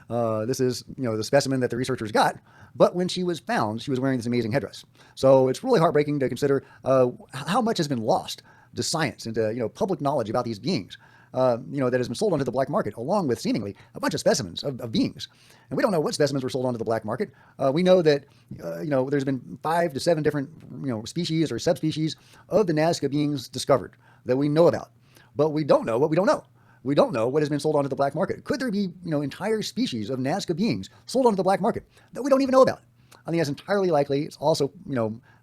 This is, the specimen that the researchers got, but when she was found, she was wearing this amazing headdress. So it's really heartbreaking to consider how much has been lost to science and to, public knowledge about these beings. That has been sold onto the black market, along with seemingly a bunch of specimens of beings. And we don't know what specimens were sold onto the black market. We know that, there's been 5 to 7 different, species or subspecies of the Nazca beings discovered that we know about. But we don't know what we don't know. We don't know what has been sold onto the black market. Could there be, entire species of Nazca beings sold onto the black market that we don't even know about? I think that's entirely likely. It's also,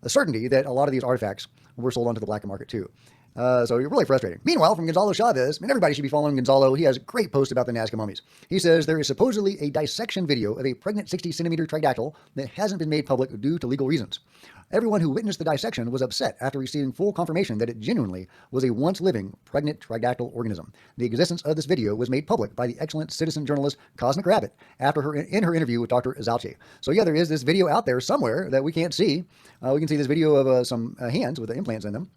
a certainty that a lot of these artifacts were sold onto the black market too. So you're really frustrating. Meanwhile, from Gonzalo Chavez, and everybody should be following Gonzalo. He has a great post about the Nazca mummies. He says there is supposedly a dissection video of a pregnant 60-centimeter tridactyl that hasn't been made public due to legal reasons. Everyone who witnessed the dissection was upset after receiving full confirmation that it genuinely was a once-living pregnant tridactyl organism. The existence of this video was made public by the excellent citizen journalist Cosmic Rabbit in her interview with Dr. Zalce. So yeah, there is this video out there somewhere that we can't see. We can see this video of some hands with the implants in them.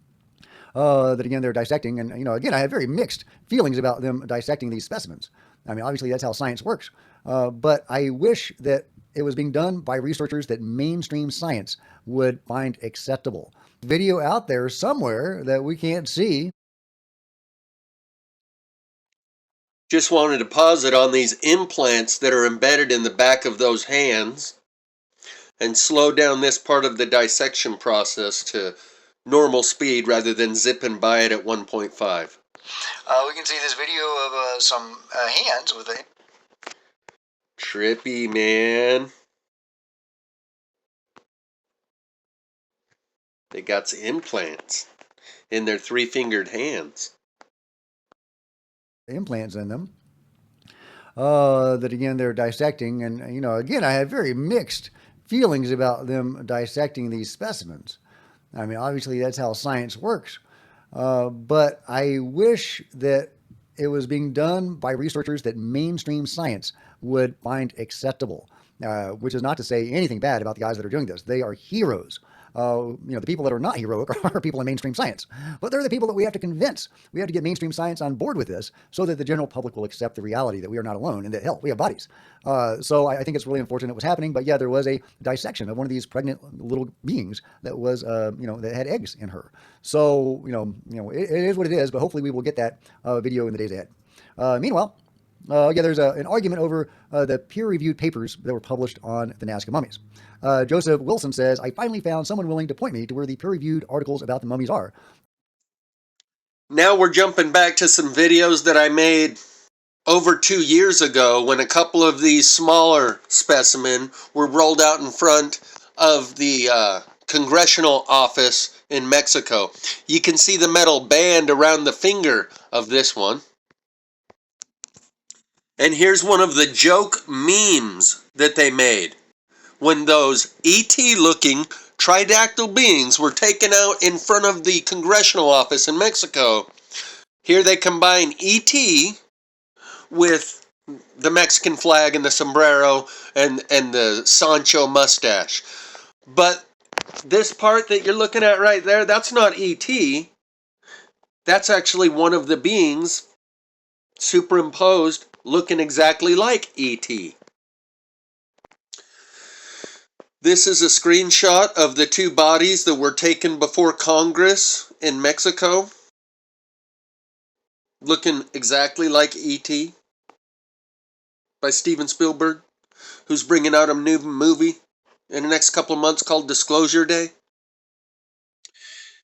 That again, they're dissecting. And, again, I have very mixed feelings about them dissecting these specimens. I mean, obviously that's how science works. But I wish that it was being done by researchers that mainstream science would find acceptable. Video out there somewhere that we can't see. Just wanted to pause it on these implants that are embedded in the back of those hands and slow down this part of the dissection process to normal speed rather than zipping by it at 1.5. We can see this video of some hands with a... Trippy, man. They got some implants in their 3-fingered hands. Implants in them. That again, they're dissecting. And, again, I have very mixed feelings about them dissecting these specimens. I mean, obviously that's how science works. But I wish that it was being done by researchers that mainstream science would find acceptable, which is not to say anything bad about the guys that are doing this. They are heroes. The people that are not heroic are people in mainstream science, but they're the people that we have to convince. We have to get mainstream science on board with this so that the general public will accept the reality that we are not alone and that, hell, we have bodies. So I think it's really unfortunate what's happening, but yeah, there was a dissection of one of these pregnant little beings that was, that had eggs in her. So, it is what it is, but hopefully we will get that video in the days ahead. Meanwhile, Yeah, there's an argument over the peer-reviewed papers that were published on the Nazca mummies. Joseph Wilson says, I finally found someone willing to point me to where the peer-reviewed articles about the mummies are. Now we're jumping back to some videos that I made over 2 years ago when a couple of these smaller specimen were rolled out in front of the congressional office in Mexico. You can see the metal band around the finger of this one. And here's one of the joke memes that they made when those ET-looking tridactyl beings were taken out in front of the congressional office in Mexico. Here they combine ET with the Mexican flag and the sombrero and the Sancho mustache. But this part that you're looking at right there, that's not ET. That's actually one of the beings superimposed looking exactly like ET. This is a screenshot of the two bodies that were taken before Congress in Mexico, looking exactly like ET, by Steven Spielberg, who's bringing out a new movie in the next couple of months called Disclosure Day.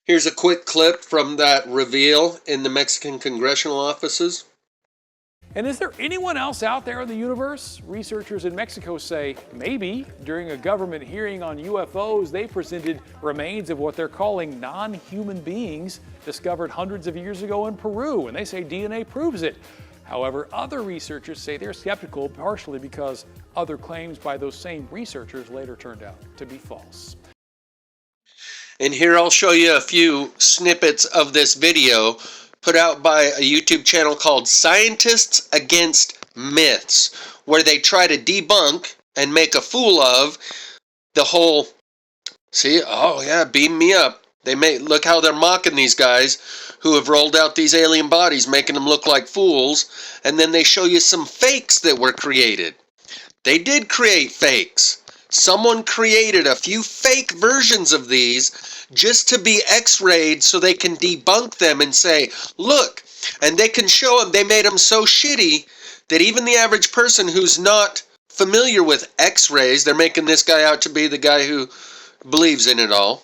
Here's a quick clip from that reveal in the Mexican congressional offices. And is there anyone else out there in the universe? Researchers in Mexico say maybe. During a government hearing on UFOs, they presented remains of what they're calling non-human beings discovered hundreds of years ago in Peru, and they say DNA proves it. However, other researchers say they're skeptical, partially because other claims by those same researchers later turned out to be false. And here I'll show you a few snippets of this video put out by a YouTube channel called Scientists Against Myths, where they try to debunk and make a fool of the whole, see, oh yeah, beam me up. Look how they're mocking these guys who have rolled out these alien bodies, making them look like fools, and then they show you some fakes that were created. They did create fakes. Someone created a few fake versions of these just to be x-rayed so they can debunk them and say, look, and they can show them they made them so shitty that even the average person who's not familiar with x-rays, they're making this guy out to be the guy who believes in it all.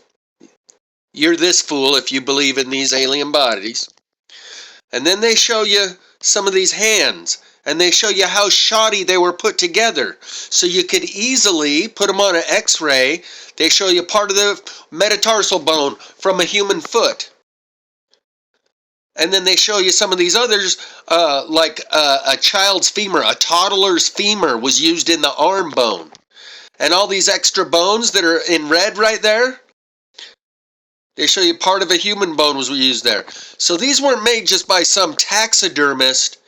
You're this fool if you believe in these alien bodies. And then they show you some of these hands, and they show you how shoddy they were put together. So you could easily put them on an x-ray. They show you part of the metatarsal bone from a human foot. And then they show you some of these others, like a child's femur, a toddler's femur was used in the arm bone. And all these extra bones that are in red right there, they show you part of a human bone was used there. So these weren't made just by some taxidermist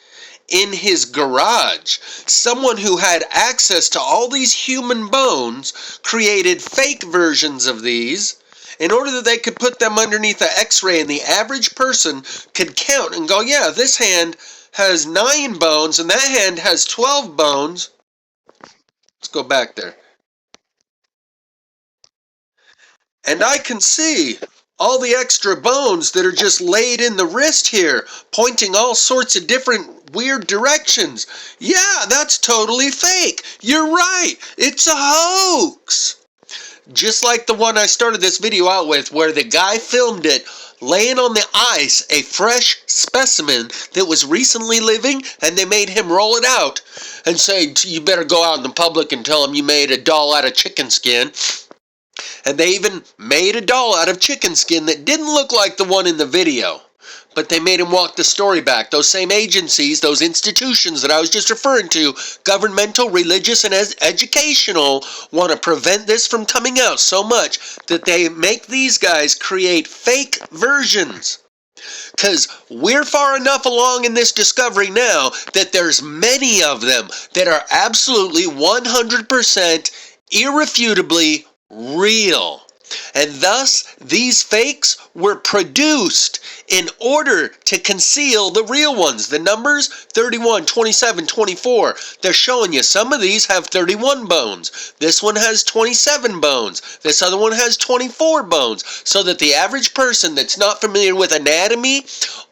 in his garage. Someone who had access to all these human bones created fake versions of these in order that they could put them underneath the x-ray and the average person could count and go, yeah, this hand has 9 bones and that hand has 12 bones. Let's go back there. And I can see all the extra bones that are just laid in the wrist here, pointing all sorts of different weird directions. Yeah, that's totally fake. You're right. It's a hoax. Just like the one I started this video out with, where the guy filmed it laying on the ice, a fresh specimen that was recently living, and they made him roll it out and say, you better go out in the public and tell him you made a doll out of chicken skin. And they even made a doll out of chicken skin that didn't look like the one in the video. But they made him walk the story back. Those same agencies, those institutions that I was just referring to, governmental, religious, and educational, want to prevent this from coming out so much that they make these guys create fake versions. Because we're far enough along in this discovery now that there's many of them that are absolutely 100% irrefutably real. And thus, these fakes were produced in order to conceal the real ones. The numbers, 31, 27, 24. They're showing you some of these have 31 bones. This one has 27 bones. This other one has 24 bones. So that the average person that's not familiar with anatomy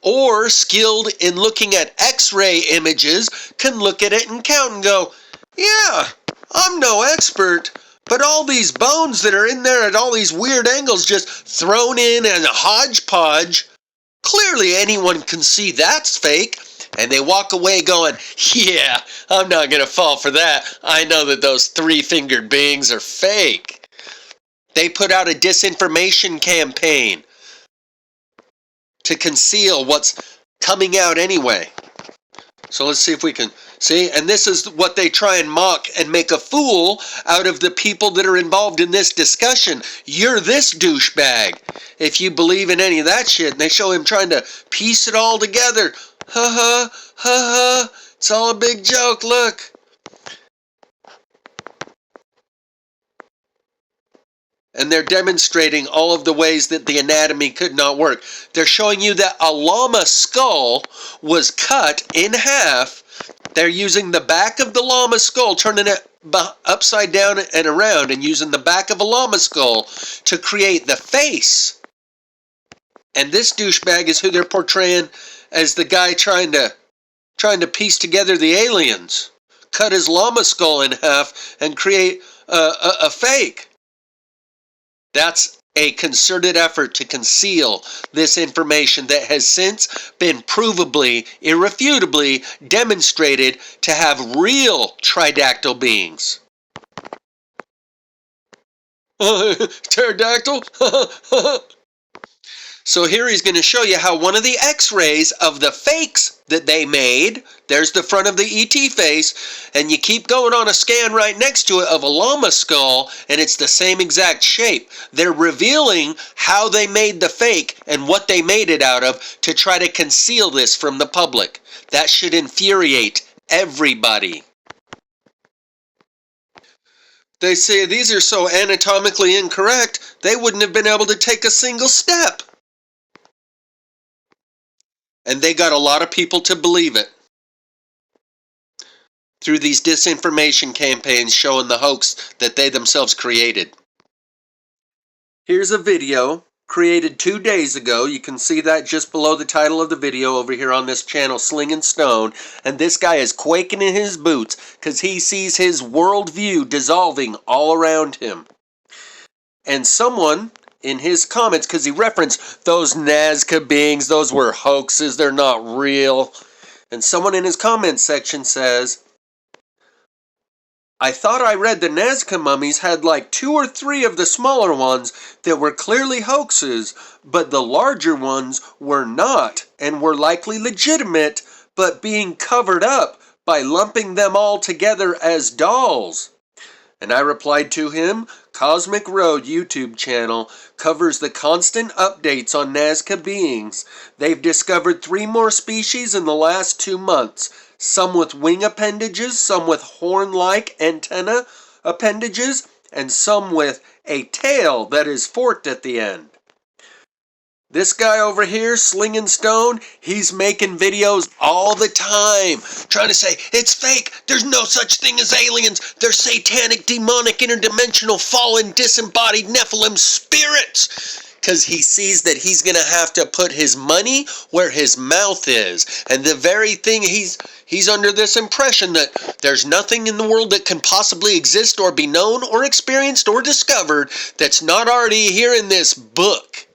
or skilled in looking at x-ray images can look at it and count and go, yeah, I'm no expert, but all these bones that are in there at all these weird angles just thrown in a hodgepodge, clearly anyone can see that's fake. And they walk away going, yeah, I'm not going to fall for that. I know that those three-fingered beings are fake. They put out a disinformation campaign to conceal what's coming out anyway. So let's see if we can see. And this is what they try and mock and make a fool out of the people that are involved in this discussion. You're this douchebag. If you believe in any of that shit, and they show him trying to piece it all together. Ha ha, ha ha. It's all a big joke, look. And they're demonstrating all of the ways that the anatomy could not work. They're showing you that a llama skull was cut in half. They're using the back of the llama skull, turning it upside down and around, and using the back of a llama skull to create the face. And this douchebag is who they're portraying as the guy trying to piece together the aliens. Cut his llama skull in half and create a fake. That's a concerted effort to conceal this information that has since been provably, irrefutably demonstrated to have real tridactyl beings. Pterodactyl? So here he's going to show you how one of the x-rays of the fakes that they made, there's the front of the ET face, and you keep going on a scan right next to it of a llama skull, and it's the same exact shape. They're revealing how they made the fake and what they made it out of to try to conceal this from the public. That should infuriate everybody. They say these are so anatomically incorrect, they wouldn't have been able to take a single step. And they got a lot of people to believe it through these disinformation campaigns showing the hoax that they themselves created. Here's a video created 2 days ago. You can see that just below the title of the video over here on this channel, Slinging Stone. And this guy is quaking in his boots because he sees his worldview dissolving all around him. And someone in his comments, because he referenced those Nazca beings, those were hoaxes, they're not real. And someone in his comment section says, I thought I read the Nazca mummies had like 2 or 3 of the smaller ones that were clearly hoaxes, but the larger ones were not, and were likely legitimate, but being covered up by lumping them all together as dolls. And I replied to him, Cosmic Road YouTube channel covers the constant updates on Nazca beings. They've discovered 3 more species in the last 2 months. Some with wing appendages, some with horn-like antenna appendages, and some with a tail that is forked at the end. This guy over here, Slinging Stone, he's making videos all the time, trying to say, it's fake, there's no such thing as aliens, they're satanic, demonic, interdimensional, fallen, disembodied Nephilim spirits. Because he sees that he's going to have to put his money where his mouth is. And the very thing he's under this impression that there's nothing in the world that can possibly exist or be known or experienced or discovered that's not already here in this book.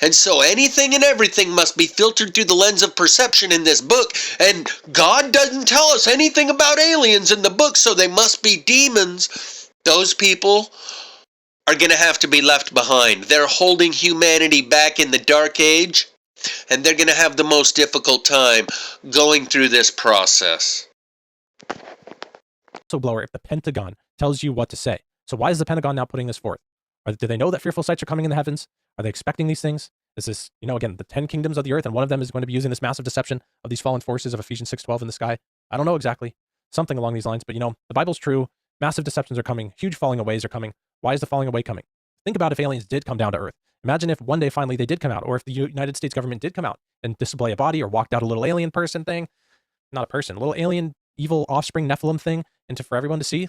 And so anything and everything must be filtered through the lens of perception in this book. And God doesn't tell us anything about aliens in the book, so they must be demons. Those people are going to have to be left behind. They're holding humanity back in the dark age, and they're going to have the most difficult time going through this process. Whistleblower if the Pentagon tells you what to say. So why is the Pentagon now putting this forth? Do they know that fearful sights are coming in the heavens? Are they expecting these things? Is this, again, the 10 kingdoms of the earth, and one of them is going to be using this massive deception of these fallen forces of Ephesians 6:12 in the sky? I don't know exactly. Something along these lines, but the Bible's true. Massive deceptions are coming. Huge falling aways are coming. Why is the falling away coming? Think about if aliens did come down to Earth. Imagine if one day finally they did come out, or if the United States government did come out and display a body or walked out a little alien person thing, not a person, a little alien evil offspring Nephilim thing for everyone to see.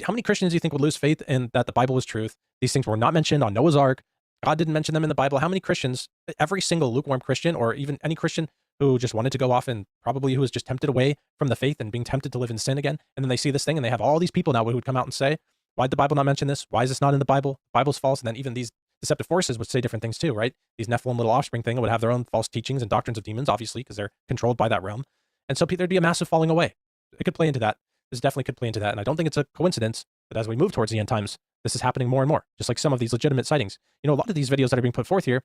How many Christians do you think would lose faith in that the Bible was truth? These things were not mentioned on Noah's Ark. God didn't mention them in the Bible. How many Christians, every single lukewarm Christian, or even any Christian who just wanted to go off and probably who was just tempted away from the faith and being tempted to live in sin again, and then they see this thing and they have all these people now who would come out and say, why did the Bible not mention this? Why is this not in the Bible? The Bible's false. And then even these deceptive forces would say different things too, right? These Nephilim little offspring thing would have their own false teachings and doctrines of demons, obviously, because they're controlled by that realm. And so there'd be a massive falling away. It could play into that. This definitely could play into that. And I don't think it's a coincidence that as we move towards the end times, this is happening more and more, just like some of these legitimate sightings. You know, a lot of these videos that are being put forth here,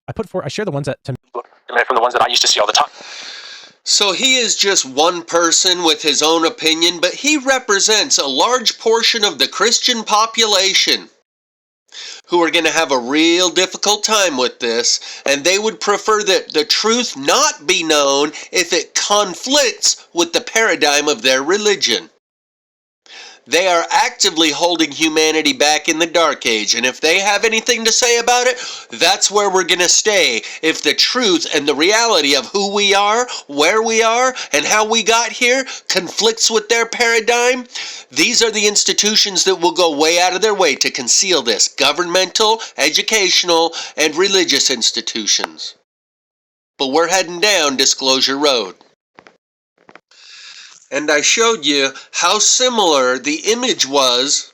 I share the ones that, to me, From the ones that I used to see all the time. So he is just one person with his own opinion, but he represents a large portion of the Christian population who are going to have a real difficult time with this, and they would prefer that the truth not be known if it conflicts with the paradigm of their religion. They are actively holding humanity back in the dark age, and if they have anything to say about it, that's where we're going to stay. If the truth and the reality of who we are, where we are, and how we got here conflicts with their paradigm, these are the institutions that will go way out of their way to conceal this. Governmental, educational, and religious institutions. But we're heading down Disclosure Road. And I showed you how similar the image was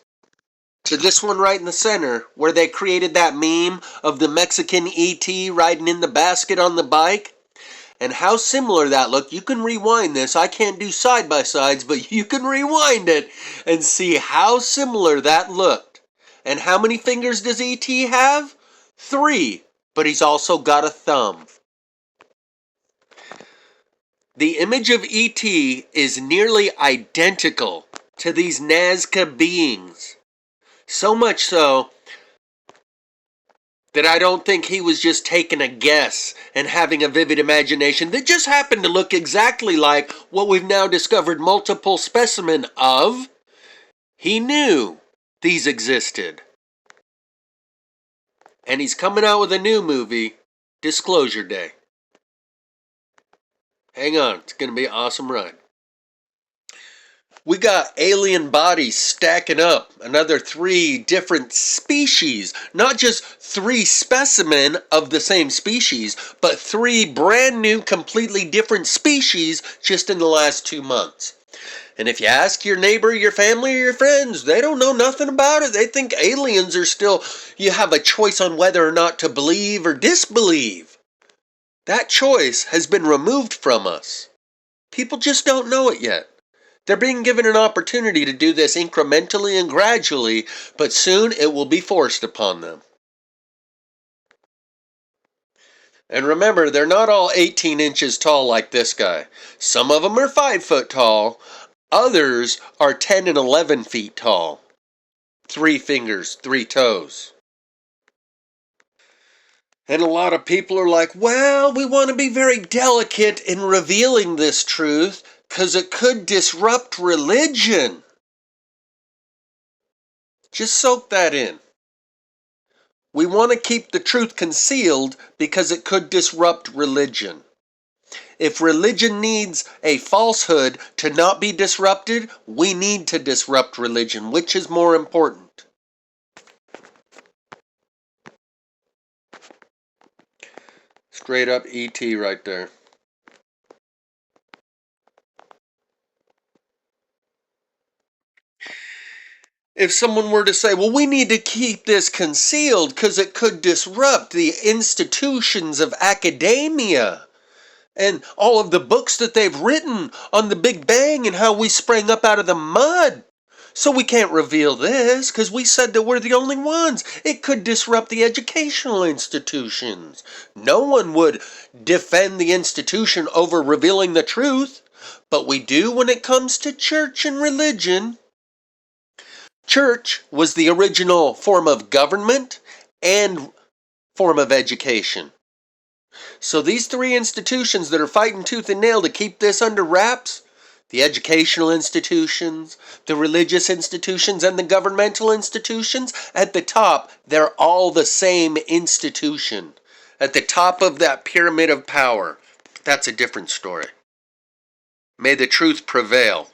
to this one right in the center, where they created that meme of the Mexican ET riding in the basket on the bike. And how similar that looked. You can rewind this. I can't do side-by-sides, but you can rewind it and see how similar that looked. And how many fingers does ET have? 3. But he's also got a thumb. The image of ET is nearly identical to these Nazca beings. So much so that I don't think he was just taking a guess and having a vivid imagination that just happened to look exactly like what we've now discovered multiple specimens of. He knew these existed. And he's coming out with a new movie, Disclosure Day. Hang on, it's going to be an awesome ride. We got alien bodies stacking up, another 3 different species. Not just 3 specimens of the same species, but 3 brand new, completely different species just in the last 2 months. And if you ask your neighbor, your family, or your friends, they don't know nothing about it. They think aliens are still, you have a choice on whether or not to believe or disbelieve. That choice has been removed from us. People just don't know it yet. They're being given an opportunity to do this incrementally and gradually, but soon it will be forced upon them. And remember, they're not all 18 inches tall like this guy. Some of them are 5 foot tall. Others are 10 and 11 feet tall. 3 fingers, 3 toes. And a lot of people are like, well, we want to be very delicate in revealing this truth because it could disrupt religion. Just soak that in. We want to keep the truth concealed because it could disrupt religion. If religion needs a falsehood to not be disrupted, we need to disrupt religion. Which is more important? Straight up ET right there. If someone were to say, well, we need to keep this concealed because it could disrupt the institutions of academia and all of the books that they've written on the Big Bang and how we sprang up out of the mud. So we can't reveal this because we said that we're the only ones. It could disrupt the educational institutions. No one would defend the institution over revealing the truth, but we do when it comes to church and religion. Church was the original form of government and form of education. So these 3 institutions that are fighting tooth and nail to keep this under wraps, The educational institutions, the religious institutions, and the governmental institutions, at the top, they're all the same institution. At the top of that pyramid of power, that's a different story. May the truth prevail.